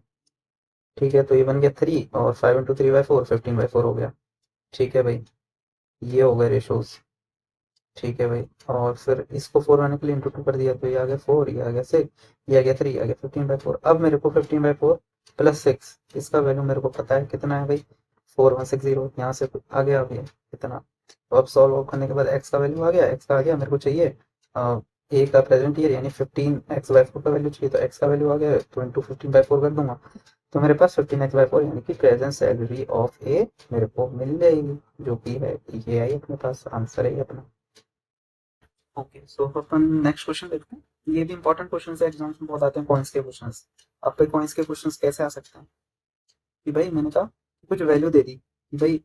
ठीक है, तो ये बन गया 3, और 5 इंटू 3/4 15/4 हो गया। ठीक है भाई, ये हो गए रेशोज। ठीक है भाई, और फिर इसको 4 बनाने के लिए इंटू 2 कर दिया, तो ये आ गया 4, ये आ गया 6, ये आ गया 3, ये आ गया 15/4। अब मेरे को 15/4 प्लस 6, इसका वैल्यू मेरे को पता है कितना है भाई, 4160, यहाँ से आ गया अभी कितना। तो अब सॉल्व करने के बाद एक्स का वैल्यू आ गया, एक्स का आ गया, मेरे को चाहिए ए का प्रेजेंट ईयर, यानी 15x/4 का वैल्यू चाहिए, तो एक्स का वैल्यू आ गया, तो इंटू 15/4 कर दूंगा, तो मेरे पास 15x/4 यानी कि प्रेजेंट सैलरी ऑफ ए मेरे को मिल जाएगी, जो कि है ये आई अपने पास, आंसर है अपना। ओके, सो अपन नेक्स्ट क्वेश्चन देखते हैं। ये भी इंपॉर्टेंट क्वेश्चन है, एग्जाम्स में बहुत आते हैं कॉइन्स के क्वेश्चन। अब पे कॉइन्स के क्वेश्चन कैसे आ सकते हैं कि भाई मैंने कहा कुछ वैल्यू दे दी कि भाई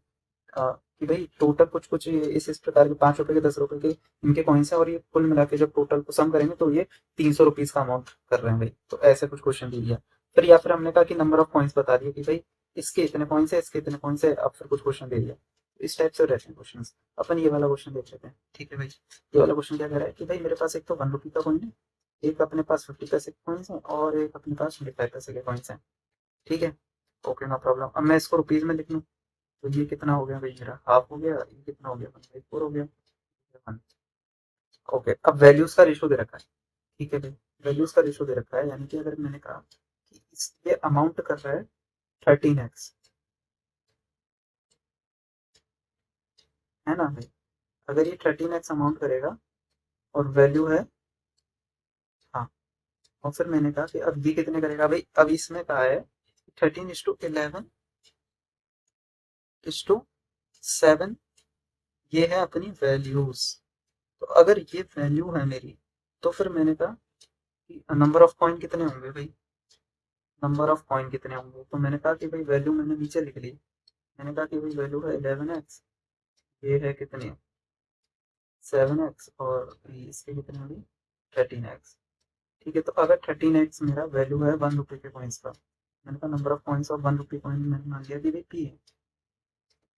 कि भाई टोटल कुछ कुछ इस प्रकार के 5 रुपए के 10 रुपए के इनके कॉइन्स है, और ये कुल मिला के जब टोटल को सम करेंगे तो ये 300 रुपीज का अमाउंट कर रहे हैं भाई। तो ऐसे कुछ क्वेश्चन दे दिया। फिर या फिर हमने कहा कि नंबर ऑफ कॉइन्स बता दिए कि भाई इसके इतने कॉइन्स है, इसके इतने कॉइन्स है, अब फिर कुछ क्वेश्चन दे दिया। इस टाइप से रहते हैं क्वेश्चन। अपन ये वाला क्वेश्चन देख लेते हैं। ठीक है भाई, ये वाला क्वेश्चन क्या कह रहा है कि भाई मेरे पास एक तो 1 रुपी का कॉइन है, एक अपने पास 50 पैसे के कॉइन्स है, और एक अपने पास 25 पैसे के कॉइन्स है। ठीक है, ओके नो प्रॉब्लम। अब मैं इसको रुपीज में लिख लूँ, तो ये कितना हो गया भाई, मेरा हाफ हो गया, ये कितना हो गया 1/4 हो गया 1। ओके, अब वैल्यूज का रेशो दे रखा है। ठीक है भाई, वैल्यूज का रेशो दे रखा है, यानी कि अगर मैंने कहा कि ये अमाउंट कर रहा है 13x, है ना भाई। अगर ये 13x अमाउंट करेगा और वैल्यू है, हाँ, और फिर मैंने कहा कि अब ये कितने करेगा भाई, अब इसमें कहा है 13:11:7, ये है अपनी वैल्यूज। तो अगर ये वैल्यू है मेरी, तो फिर मैंने कहा कि नंबर ऑफ कॉइन कितने होंगे भाई, नंबर ऑफ कॉइन कितने होंगे। तो मैंने कहा कि भाई वैल्यू मैंने नीचे लिख ली। मैंने कहा कि भाई वैल्यू है 11x, ये है कितने 7x, और इसके कितने होंगे 13x। ठीक है, तो अगर 13x मेरा वैल्यू है 1 रुपए के कॉइन्स का, मैंने कहा number of coins of 1 rupee coin मैंने मान लिया कि भाई p है,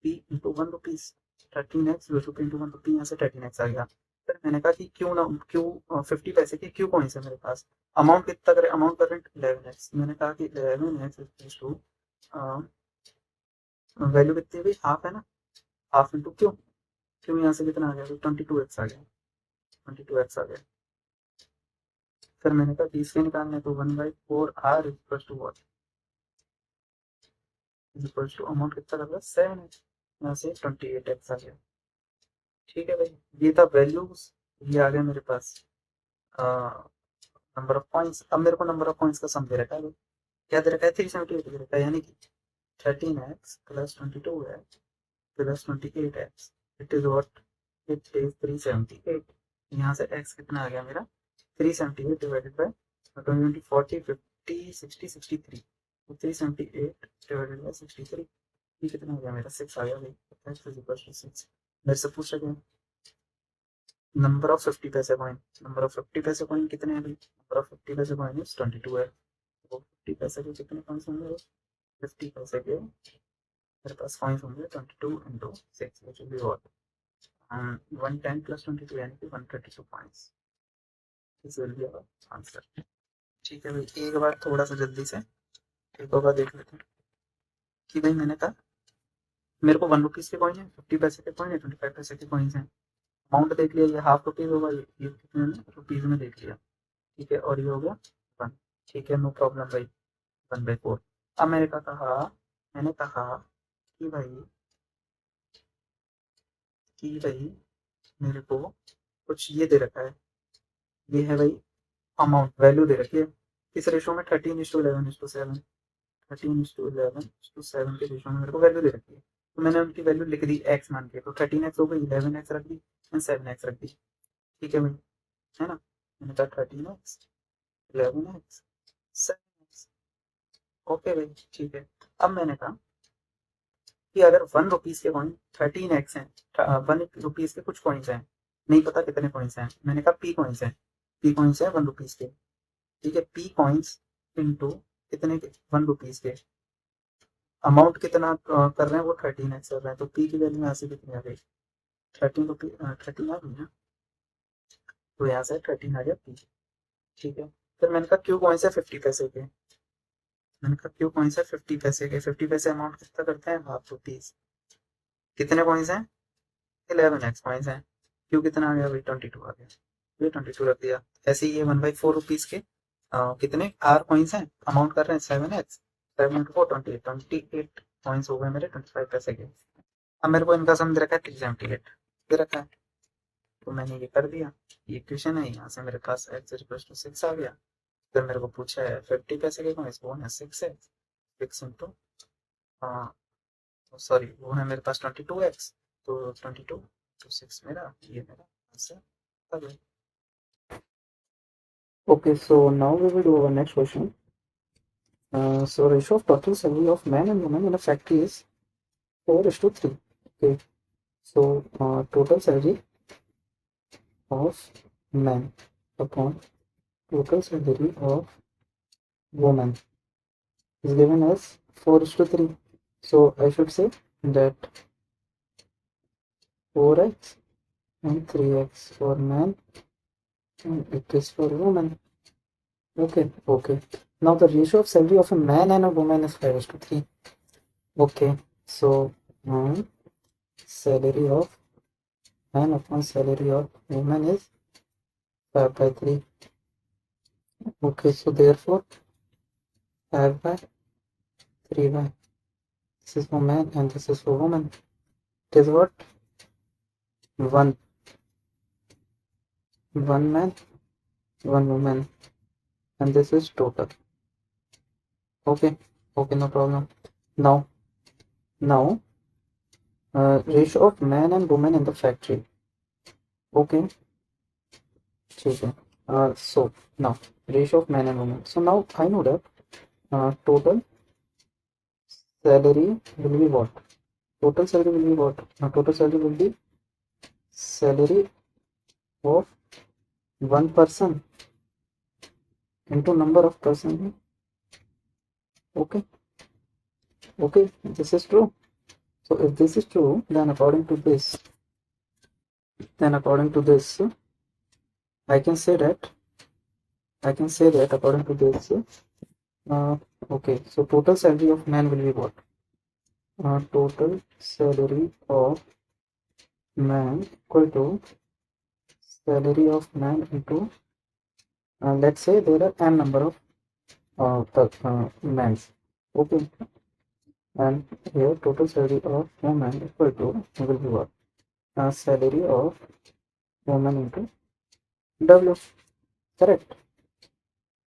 p इंटू 1 रुपीज। 13x 2 रुपये इंटू 1 रुपी, यहाँ से 13x आ गया। फिर मैंने कहा कि क्यों ना क्यों 50 पैसे की क्यों कॉइन्स है मेरे पास, अमाउंट कितना करे, अमाउंट करंट 11x। मैंने कहा कि 11x टू वैल्यू कितनी है भाई, हाफ है ना, हाफ इंटू क्यों, क्यों यहाँ से कितना आ गया, 22x आ गया, 22x आ गया। फिर मैंने कहा कि इसके निकालने तो 1/4r equal to what, equal to amount कितना कर रहा है 7x, यहाँ से 28x आ गया। ठीक है भाई, ये था वैल्यूज। ये आ गया मेरे पास नंबर ऑफ पॉइंट्स। अब मेरे को नंबर ऑफ पॉइंट्स का सम दे रखा है भाई, क्या दे रखा है 378 दे रखा है, यानी कि 13x plus 22x plus 28x, it is what, it is 378। यहाँ से x कितना आ गया मेरा 378 डिवाइडेड बाय 20 40 50 60 63, तो 378 डिवाइडेड बाय 63, ये कितना हो गया मेरा 6 आ गया भाई। x is equal to 6। मेरे से पूछ रहे हैं नंबर ऑफ 50 पैसे कॉइन, नंबर ऑफ 50 पैसे कॉइन कितने हैं भाई, नंबर ऑफ 50 पैसे कॉइन इज 22 है। तो 50 पैसे के कितने कॉइन्स होंगे, 50 पैसे के मेरे पास कॉइन्स होंगे 22 into 6, which will be what 110 plus 22, यानी कि 132 coins. This will be our answer. ठीक है भाई, एक बार थोड़ा सा जल्दी से एक होगा देख लेते हैं कि भाई मैंने कहा मेरे को 1 रुपीज के कॉइन है, 50 पैसे के कॉइन है, 25 पैसे के कॉइन्स हैं। अमाउंट देख लिया, ये हाफ रुपीज होगा, ये कितने में रुपीज में देख लिया। ठीक है, और ये हो गया 1। ठीक है, नो प्रॉब्लम भाई, 1/4। अब मैंने कहा कि भाई मेरे को कुछ ये दे रखा है, ये है भाई अमाउंट, वैल्यू दे रखी है किस रेशो में 13:11:7, 13:11:7 के रेशो में मेरे को वैल्यू दे रखी है। तो मैंने उनकी वैल्यू लिख दी एक्स मान के, तो 13x हो गई, 11x रख दी एंड 7x रख दी। ठीक है भाई, है ना, मैंने कहा 13x 11x 7x। ओके भाई, ठीक है। अब मैंने कहा कि अगर 1 रुपीज के कॉइन 13x हैं, 1 रुपीज के कुछ कॉइन्स हैं, नहीं पता कितने कॉइन्स हैं, मैंने कहा p कॉइन्स हैं, p कॉइन्स है 1 रुपीज के। ठीक है, p कॉइन्स इंटू कितने के 1 रुपीज के, अमाउंट कितना कर रहे हैं वो 13x कर रहे हैं, तो p की वैल्यू यहाँ से कितनी आ गई 13 रुपी 13 आ गई ना, तो यहाँ से 13 आ गया p। ठीक है, फिर मैंने कहा क्यू कॉइन्स है 50 पैसे के, मैंने कहा क्यू कॉइन्स है 50 पैसे के, 50 पैसे अमाउंट कितना करते हैं हाफ रुपीज, कितने कॉइन्स हैं 11x कॉइन्स हैं, क्यू कितना आ गया भाई 22 आ गया, ये 22 रख दिया। ऐसे ही ये 1/4 रुपीज के कितने आर कॉइन्स हैं, अमाउंट कर रहे हैं 7x, 7 × 4 28 कॉइन्स हो गए मेरे 25 पैसे के। अब मेरे को इनका सम दे रखा है 378 दे रखा है, तो मैंने ये कर दिया, ये इक्वेशन है, यहाँ से मेरे पास x इक्वल टू 6 आ गया। फिर मेरे को पूछा है 50 पैसे के कॉइन्स, वो है 6 है, 6 इंटू सॉरी वो है मेरे पास 22x, तो 22 तो 6 मेरा, ये मेरा आंसर आ गया। Okay, so now we will do our next question. So ratio of total salary of men and women in a factory is 4:3. Okay. So total salary of man upon total salary of woman is given as 4:3. So I should say that 4x and 3x for man and it is for woman. Okay, okay. Now the ratio of salary of a man and a woman is 5:3. Okay, so salary of man upon salary of woman is 5/3. Okay, so therefore 5/3y. This is for man and this is for woman. It is what? One man, one woman, and this is total. Okay, okay, no problem. Now, ratio of man and woman in the factory. Okay, ठीक है. So now ratio of man and woman. So now I know that total salary will be what? Total salary will be what? Total salary will be salary of one person into number of person. Okay, okay, this is true. So if this is true, then according to this, I can say that according to this, okay, so total salary of man will be what? Total salary of man equal to salary of man into, let's say there are n number of mans. Okay, and here total salary of woman equal to will be what? Salary of woman into W. Correct.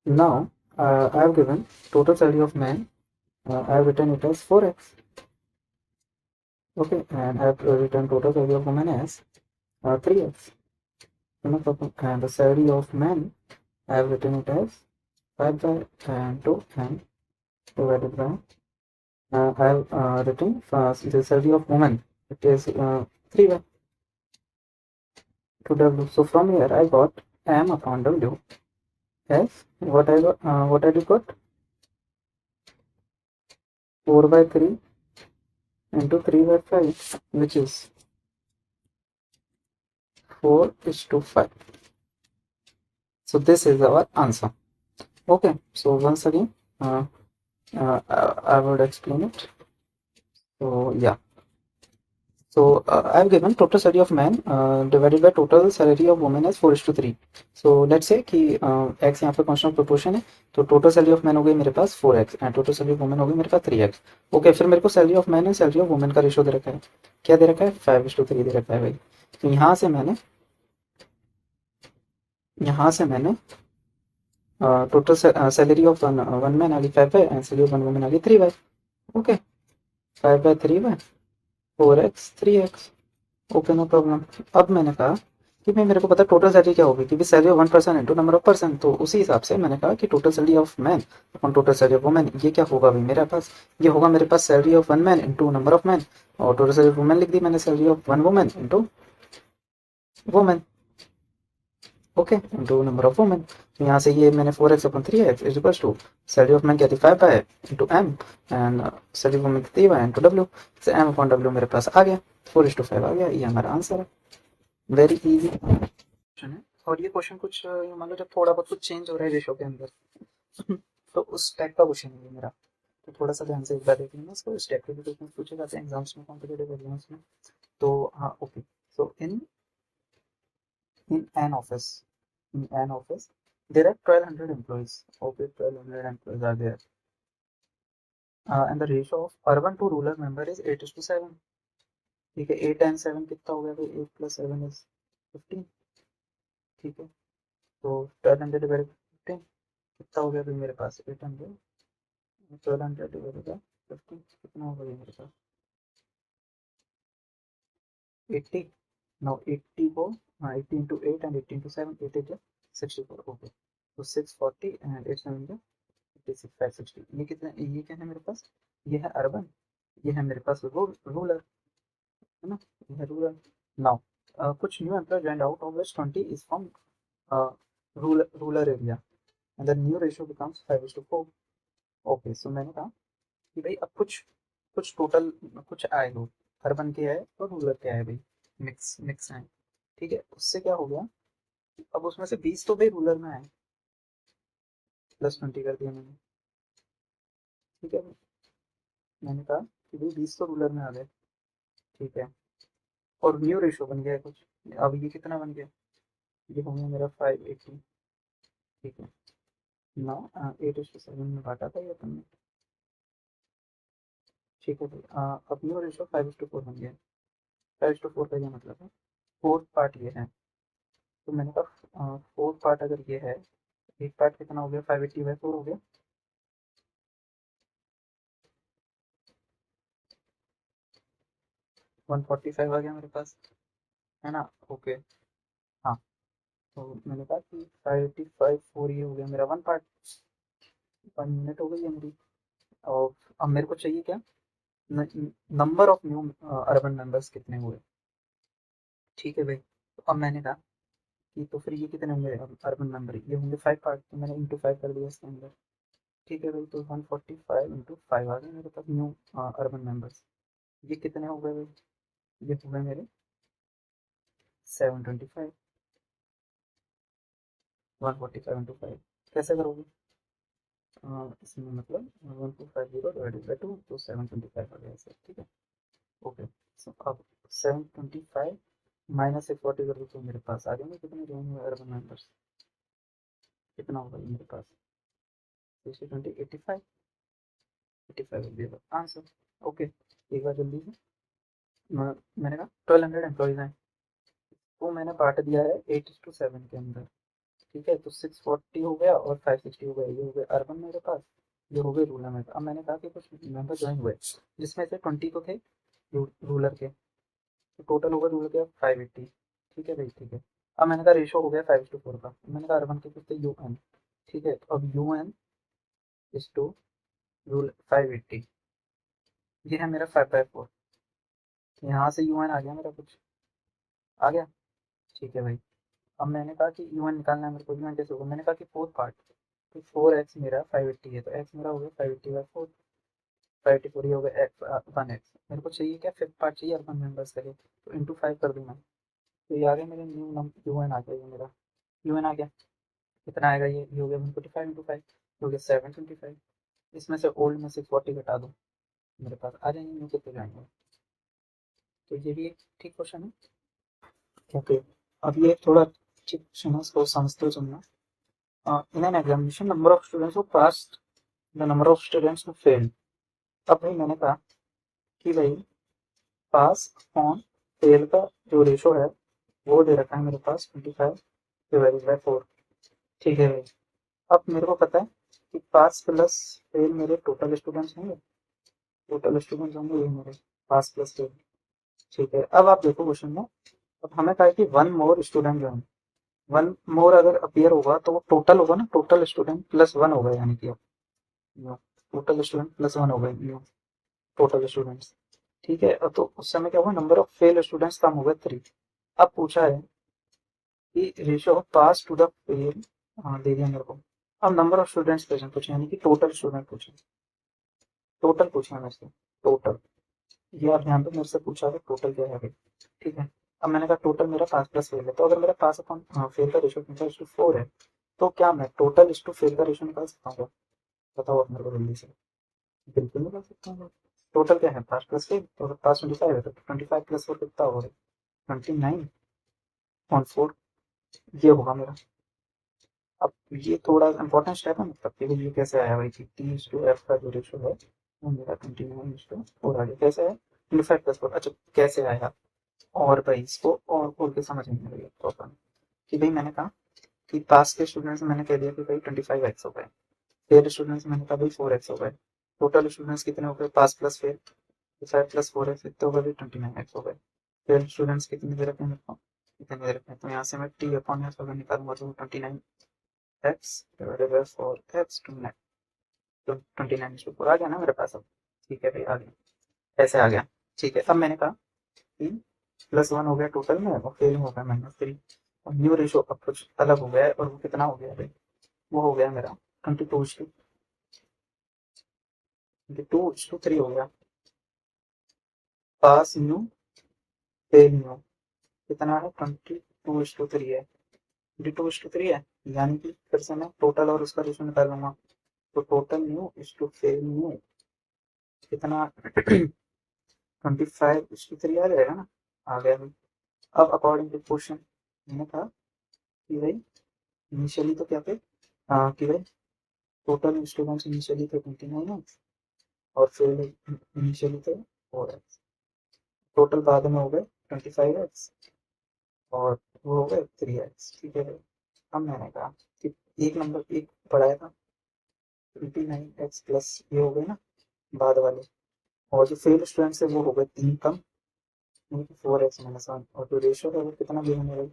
Now I have given total salary of man. I have written it as 4x. Okay, and I have written total salary of woman as 3x. No problem. And the salary of man, I have written it as 5/2 and divided by. I have written the salary of woman. It is 3/2 W. So from here I got M upon W as what I got. What I got? 4/3 into 3/5, which is 4:5. So this is our answer. Okay, so once again I would explain it. So yeah, so I've given total salary of man divided by total salary of woman as 4:3. So let's say कि x यहाँ पे कांस्टेंट प्रोपोर्शन है, तो टोटल सैलरी ऑफ मैन हो गई मेरे पास 4x and total salary of women हो गई मेरे पास 3x. ओके, फिर मेरे को salary of man and salary of women का रेशियो दे रखा है. क्या दे रखा है? 5:3 दे रखा है भाई. तो यहाँ से मैंने total salary of one man आ गई 5 and salary of one women आ गई 3 okay, 5/3 4x 3x. Okay, no problem. अब मैंने कहा कि भाई मेरे को पता टोटल सैलरी क्या होगी, क्योंकि salary of one person into number of person. तो उसी हिसाब से मैंने कहा कि total salary of man upon total salary of women, ये क्या होगा भाई मेरे पास? ये होगा मेरे पास salary of one man into number of man, और टोटल सैलरी ऑफ वुमेन लिख दी मैंने salary of one women into women. Okay, into number of women. तो यहाँ से ये मैंने 4x upon 3x is equals to salary of man क्या थी 5 into M and salary of women 3 into W. से एम अपॉन डब्ल्यू मेरे पास आ गया, 4:5 आ गया. ये हमारा आंसर है. वेरी इजी क्वेश्चन है. और ये क्वेश्चन कुछ मान लो जब थोड़ा बहुत कुछ चेंज हो रहा है रेशो के अंदर तो उस टाइप का क्वेश्चन है मेरा. तो थोड़ा सा ध्यान से एक बार देख लेना इसको. इस टाइप के भी क्वेश्चन पूछे जाते हैं एग्जाम्स में, कॉम्पिटेटिव एग्जाम्स में. तो हाँ, okay. So in an office there are 1200 employees. Okay, 1200 employees are there, and the ratio of urban to rural member is 8:7. ठीक है, 8 and 7 कितना हो गया भाई? 8 plus 7 is 15. ठीक है, तो 1200 डिवाइडेड 15 कितना हो गया भाई मेरे पास? 800. 1200 डिवाइडेड बाय 15 कितना होगा भाई मेरे पास? 80. नाउ 80 को 80 into 8 and 80 into 7, 8 is 64. Okay, तो 640 and 8 7 is 56 560. ये कितना? ये क्या है मेरे पास? ये है अर्बन, ये है मेरे पास रूरल. है ना, ये है रूरल। नाउ कुछ new employ joined out of which 20 is from rural area and the new ratio becomes 5:4। Okay, so मैंने कहा कि भाई अब कुछ कुछ टोटल कुछ आए लोग, अर्बन के आए और रूरल के आए भाई, मिक्स मिक्स आए। ठीक है, उससे क्या हो गया, अब उसमें से 20 तो भाई रूरल में आए, +20 कर दिया मैंने। ठीक है, मैंने कहा कि भाई 20 तो रूरल में आ गए। ठीक है, और न्यू रेशियो बन गया है कुछ। अब ये कितना बन गया, ये हो गया मेरा 580। ठीक है, ना 8:7 में बांटा था ये अपन ने। ठीक है भाई, अब न्यू रेशियो 5:4 बन गया। 5:4 का ये मतलब है फोर्थ पार्ट ये है। तो मैंने कहा फोर्थ पार्ट अगर ये है, एक पार्ट कितना हो गया, 580/4 हो गया। 145 आ गया मेरे पास, है ना। ओके, हाँ, तो मैंने कहा कि 585/4 ये हो गया मेरा वन पार्ट। 1 मिनट हो गई है मेरी। और अब मेरे को चाहिए क्या, number of new urban members कितने हुए। ठीक है भाई, तो अब मैंने कहा कि तो फिर ये कितने होंगे अर्बन मेंबर, ये होंगे 5 पार्ट, तो मैंने इंटू 5 कर दिया इसके अंदर। ठीक है भाई, तो 145 × 5 आ गए मेरे पास न्यू अर्बन मेंबर्स। ये कितने हो गए भाई, ये हो गए मेरे 725। 145 × 5 कैसे करोगे, इसमें मतलब 1250 डिवाइडेड बाई 2, तो 725 आ गया ऐसे। ठीक है, ओके। सो अब 725 माइनस 140 कर दो तो मेरे पास आ जाएंगे कितने रहेंगे अर्बन मेंबर्स, कितना होगा ये मेरे पास, 60 20 85। 85 will be the answer. Okay, एक बार जल्दी से, मैंने कहा 1200 एम्प्लॉयज हैं, वो मैंने बांट दिया है 8:7 के अंदर। ठीक है, तो 640 हो गया और 560 हो गया, ये हो गया अर्बन मेरे पास, ये हो गए रूरल में। अब मैंने कहा कि कुछ मेंबर ज्वाइन हुए जिसमें से 20 तो थे रूरल के, तो टोटल होगा रूरल के 580। ठीक है भाई, ठीक है। अब मैंने कहा रेशो हो गया 5:4 का, मैंने कहा अर्बन के कुछ थे UN। ठीक है, तो अब UN रूरल 580, ये है मेरा 5/4। यहाँ से UN आ गया मेरा कुछ, आ गया। ठीक है भाई, अब मैंने कहा कि UN निकालना है मेरे को, UN कैसे होगा, मैंने कहा कि फोर्थ पार्ट, तो 4x मेरा 580 है, तो x मेरा हो गया 580/4। 584 ही हो गया एक्स 1x। मेरे को चाहिए क्या, फिफ्थ पार्ट चाहिए अर्बन मेंबर्स का लिए, तो इंटू 5 कर दूंगा, तो ये आ गया मेरे न्यू UN आ गया, ये मेरा UN आ गया। कितना आएगा, ये हो गया 145 × 5, हो गया 725। इसमें से ओल्ड में 640 घटा दो, मेरे पास आ जाएंगे न्यू कितने जाएंगे। तो ये भी एक ठीक क्वेश्चन है। ओके, अब ये थोड़ा ठीक क्वेश्चन है, इसको समझते हो सुनना। In an examination number of students who passed the number of students who failed. अब भाई मैंने कहा कि भाई पास ऑन फेल का जो रेशो है वो दे रखा है मेरे पास 25/4। ठीक है भाई, अब मेरे को पता है कि पास प्लस फेल मेरे टोटल स्टूडेंट्स होंगे, टोटल स्टूडेंट्स होंगे ये मेरे पास प्लस फेल। ठीक है, अब आप देखो क्वेश्चन में, अब हमें कहा है कि वन मोर स्टूडेंट जो है, वन मोर अगर अपीयर होगा तो वो टोटल होगा ना, टोटल स्टूडेंट प्लस वन होगा, यानी कि टोटल स्टूडेंट प्लस वन हो गए टोटल स्टूडेंट्स। ठीक है, तो उस समय क्या हुआ, नंबर ऑफ फेल स्टूडेंट्स कम हो गए 3। अब पूछा है कि ratio of pass to the fail, हाँ दे दिया मेरे को। अब नंबर ऑफ स्टूडेंट्स क्वेश्चन पूछे, यानी कि टोटल स्टूडेंट पूछे, टोटल पूछा मेरे से, टोटल। ये आप ध्यान दो, मेरे से पूछा है टोटल क्या है भाई। ठीक है, अब मैंने कहा टोटल मेरा पास प्लस फेल है, तो अगर मेरा पास अपॉन फेल का रेशियो 4 है, तो क्या मैं टोटल इस टू फेल का रेशियो निकाल सकता हूँ, बताओ आप मेरे को जल्दी से। बिल्कुल निकाल सकता हूँ। टोटल क्या है, पास प्लस फेल, तो अगर पास 25 है तो 25 + 4 कितना होगा, 29/4, ये होगा मेरा। अब ये थोड़ा इंपॉर्टेंट स्टेप है, मतलब कि ये कैसे आया भाई, कि T/F का जो रेशो है वो मेरा 29/4 आ गया, कैसे है 25 + 4। अच्छा, कैसे आया, और भाई इसको और खोल के समझेंगे भैया प्रॉपर, कि भाई मैंने कहा कि पास के स्टूडेंट्स मैंने कह दिया कि भाई 25x हो गए, फेल स्टूडेंट्स मैंने कहा भाई 4x हो गए, टोटल स्टूडेंट्स कितने हो गए, पास प्लस फेल, 5 + 4x कितने हो गए, 29x हो गए। फेल स्टूडेंट्स कितने दे रखे हैं मेरे को, कितने दे रखे हैं, तो यहाँ से मैं T/F अगर निकालूंगा तो 29x/4x 29/4 आ गया ना मेरे पास अब। ठीक है भाई, आ गया, ऐसे आ गया। ठीक है, अब मैंने कहा +1 हो गया टोटल में और फेल हो गया -3 और न्यू रेशो अब कुछ अलग हो गया है और वो कितना हो गया भाई, वो हो गया मेरा 22:3 हो गया। पास न्यू फेल न्यू कितना है 22:3 है, 22:3 है, यानी कि फिर से मैं टोटल और उसका रेशो निकालूंगा तो total new is to fail new कितना 25:3 आ जाएगा ना, आ गया भाई। अब अकॉर्डिंग टू क्वेश्चन मैंने कहा कि भाई इनिशियली तो क्या थे कि भाई टोटल स्टूडेंट्स इनिशियली थे 29 एक्स और फिर इनिशियली थे 4 एक्स, टोटल बाद में हो गए 25 एक्स और वो हो गए 3 एक्स, ठीक है भाई। अब मैंने कहा कि एक नंबर एक पढ़ाया था 29 एक्स प्लस ये हो गए ना बाद वाले, और जो फेल स्टूडेंट्स है वो हो गए 3 कम 4x-1 और जो रेशियो है वो कितना गिवन है भाई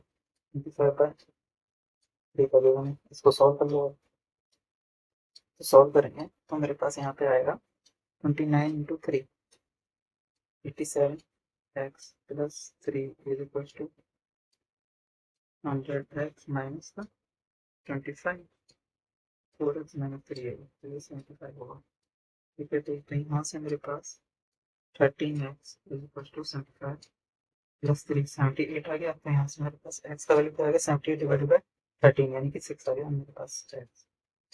25/3 का गिवन है। इसको सॉल्व कर लो, तो सॉल्व करेंगे तो मेरे पास यहाँ पे आएगा 29 × 3 87x plus 3 is equal to 100x minus का 25 4x-3 है तो ये 75 होगा, ठीक है। तो यहाँ से मेरे पास 13x is equal to 75 plus 3 78 आ गया, तो यहाँ से मेरे पास x का वैल्यू क्या आ गया 78 डिवाइडेड बाई 13 यानी कि 6 आ गया मेरे पास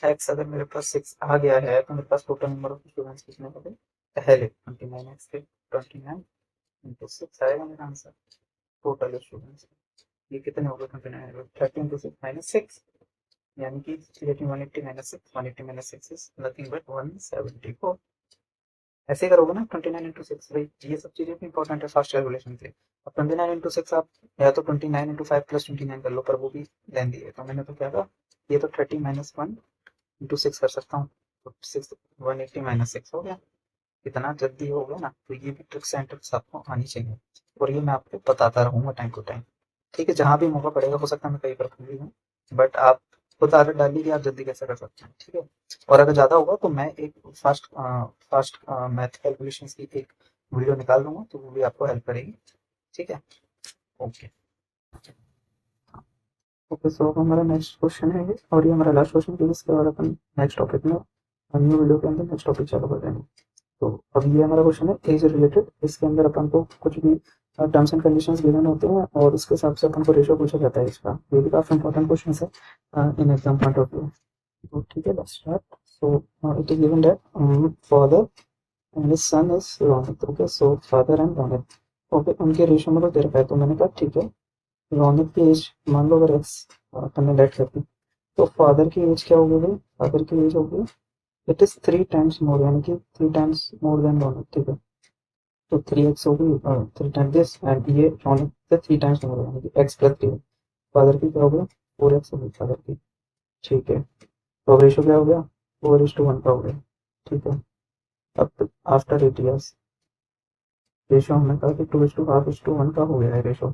x अगर मेरे पास 6 आ गया है तो मेरे पास टोटल नंबर ऑफ स्टूडेंट्स कितने हो गए पहले 29x के 29 इंटू 6 आएगा मेरा आंसर टोटल स्टूडेंट्स, ये कितने हो गए 29 30 इंटू 6 -6 यानी कि 180 minus 6 180 minus 6 is nothing but 174। ऐसे ही करोगे ना 29 × 6 भाई, ये सब चीजें भी इंपॉर्टेंट है फास्ट कैलकुलेशन के लिए। अब 29 × 6 आप या तो 29 × 5 प्लस 29 कर लो, पर वो भी लेंदी है, तो मैंने तो क्या कहा ये तो 30 - 1 × 6 कर सकता हूँ, तो 6 180 माइनस 6 हो गया। इतना जल्दी हो गया ना, तो ये भी ट्रिक्स एंड ट्रिक्स आपको आनी चाहिए और ये मैं आपको बताता रहूंगा टाइम टू टाइम, ठीक है। जहाँ भी मौका पड़ेगा, हो सकता है मैं कहीं पर भूल हूँ, बट आप खुद आदत डालिए कि आप जल्दी कैसे कर सकते हैं, ठीक है। और अगर ज़्यादा होगा तो मैं एक फास्ट फास्ट मैथ कैलकुलेशन की एक वीडियो निकाल दूंगा, तो वो भी आपको हेल्प करेगी, ठीक है। ओके ओके, सो हमारा नेक्स्ट क्वेश्चन है ये और ये हमारा लास्ट क्वेश्चन है, इसके बाद अपन नेक्स्ट टॉपिक में न्यू वीडियो के अंदर नेक्स्ट टॉपिक चालू कर देंगे। तो अब ये हमारा क्वेश्चन है एज रिलेटेड, इसके अंदर अपन को कुछ भी टर्म्स एंड कंडीशंस गिवन होते हैं और उसके हिसाब से अपन को रेशियो पूछा जाता है इसका, ये भी काफी इंपॉर्टेंट क्वेश्चन है in exam point of view. तो ठीक है, let's start. So it is given that father and his son is Ronit, okay. So father and Ronit, okay, उनके रेशियो में को दे रखा है, तो मैंने कहा ठीक है रोनित की एज मान लो अगर एक्स अपन ने लेट करती, तो फादर की एज क्या होगी भाई, फादर की एज होगी इट इज 3 टाइम्स मोर, यानी कि 3 टाइम्स मोर देन रोनित, ठीक है। तो 3x होगी 3 टाइम्स दिस एंड ये रोनित से 3 टाइम्स मोर यानी कि x प्लस 3, फादर की क्या होगा 4x होगी फादर की, ठीक है। तो अब रेशो क्या हो गया 4:1 का हो गया, ठीक है। अब आफ्टर 8 years रेशो हमने कहा कि 2:1 का हो गया है रेशो,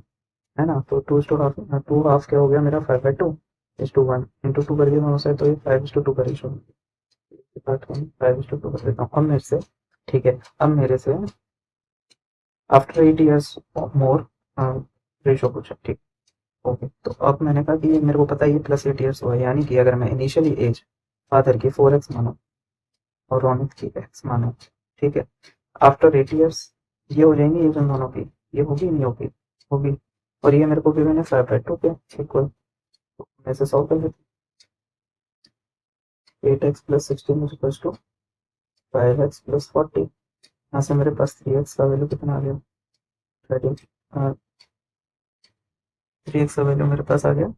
है ना। तो 2:2 क्या हो गया मेरा 5/2:1 इंटू 2 करके दोनों से, तो ये 5:2 का रेशो 5:2 कर देता हूँ अब मेरे से, ठीक है। अब मेरे से आफ्टर 8 years मोर रेशो पूछा, ठीक, ओके। तो अब मैंने कहा कि ये मेरे को पता है ये +8 years हुआ, यानी कि अगर मैं इनिशियली एज फादर की 4x मानो और रोनित की x मानो, ठीक है, आफ्टर 8 years ये हो जाएंगी ये जो दोनों की, ये होगी नहीं होगी, होगी। और ये मेरे को गिवन है 5/2 के इक्वल, तो मैं इसे सॉल्व कर देता हूँ 8x + 16 is equal to 5x + 40, यहाँ से मेरे पास 3x का वैल्यू कितना आ गया 13, 3x का वैल्यू मेरे पास आ गया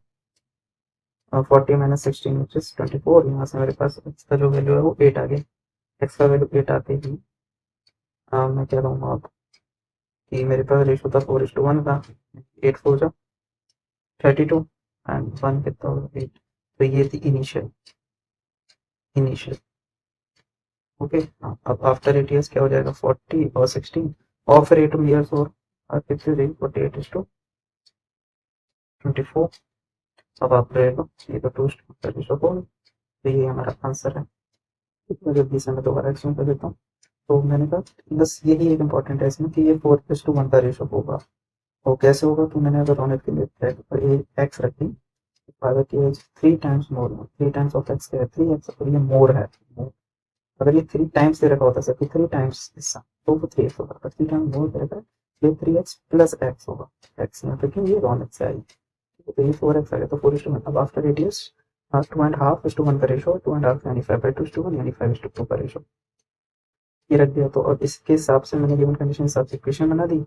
40 - 16 विच इज 24, यहाँ से मेरे पास x का जो वैल्यू है वो 8 आ गया, x का वैल्यू 8 आते ही मैं क्या कहूँगा अब कि मेरे पास रेशो था 4:1 का, 8 4 जा 32 एंड 1 कितना होगा 8, तो ये थी इनिशियल इनिशियल, ओके। अब आफ्टर 8 years क्या हो जाएगा 40 और 16 और फिर 8 years और कितने देंगे 48 × 2 24, अब आप रहेगा ये तो 2 तो ये हमारा आंसर है। इतना जल्दी से मैं दोबारा एक्सप्लेन कर देता हूँ तो मैंने कहा बस यही एक इम्पॉर्टेंट है इसमें कि ये 4:1 का रेशो होगा। तो कैसे होगा कि मैंने अगर रोनित के लिए एक्स रखी, फाइवर की age 3 times more, 3 times of X क्या है 3x, और ये मोर है more। अगर ये 3 टाइम्स दे रखा होता सर 3 टाइम्स इसका तो वो 3x होगा, पर 3 टाइम्स मोर दे रखा है, ये 3x प्लस एक्स होगा। एक्स यहाँ पे क्यों, ये रोनित से आई, तो ये 4x आ गया। तो 4:1, अब आफ्टर रेडियस 2.5:1 का रेशो, 2.5 यानी 5/2:1 यानी 5:2 का रेशो ये रख दिया। तो अब इसके हिसाब से मैंने गिवन कंडीशन हिसाब से इक्वेशन बना दी।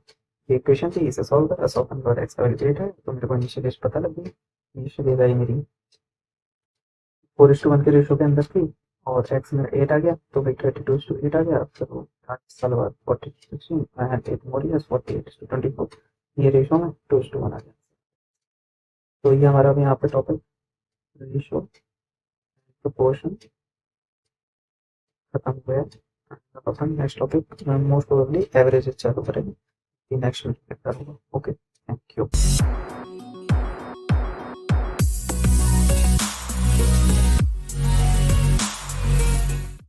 ये इक्वेशन थी, इसे सॉल्व करा, सॉल्व करने के बाद एक्स का वैल्यू 8 है, तो मेरे को इनिशियल एज पता लग गई। इनिशियल एज आई मेरी 4:1 के रेशो के अंदर थी, और एक्स में 8 आ गया, तो भाई 32:8 आ गया। फिर वो 8 साल बाद 40:16 एंड 8 मोर इयर्स 48:24 ये रेशो में 2:1 आ गया। तो ये हमारा भी यहाँ पे टॉपिक रेशो प्रोपोर्शन खत्म हुआ है। अब अपन next topic most probably average चालू करेंगे, नेक्स्ट वीक होगा। Okay, thank you.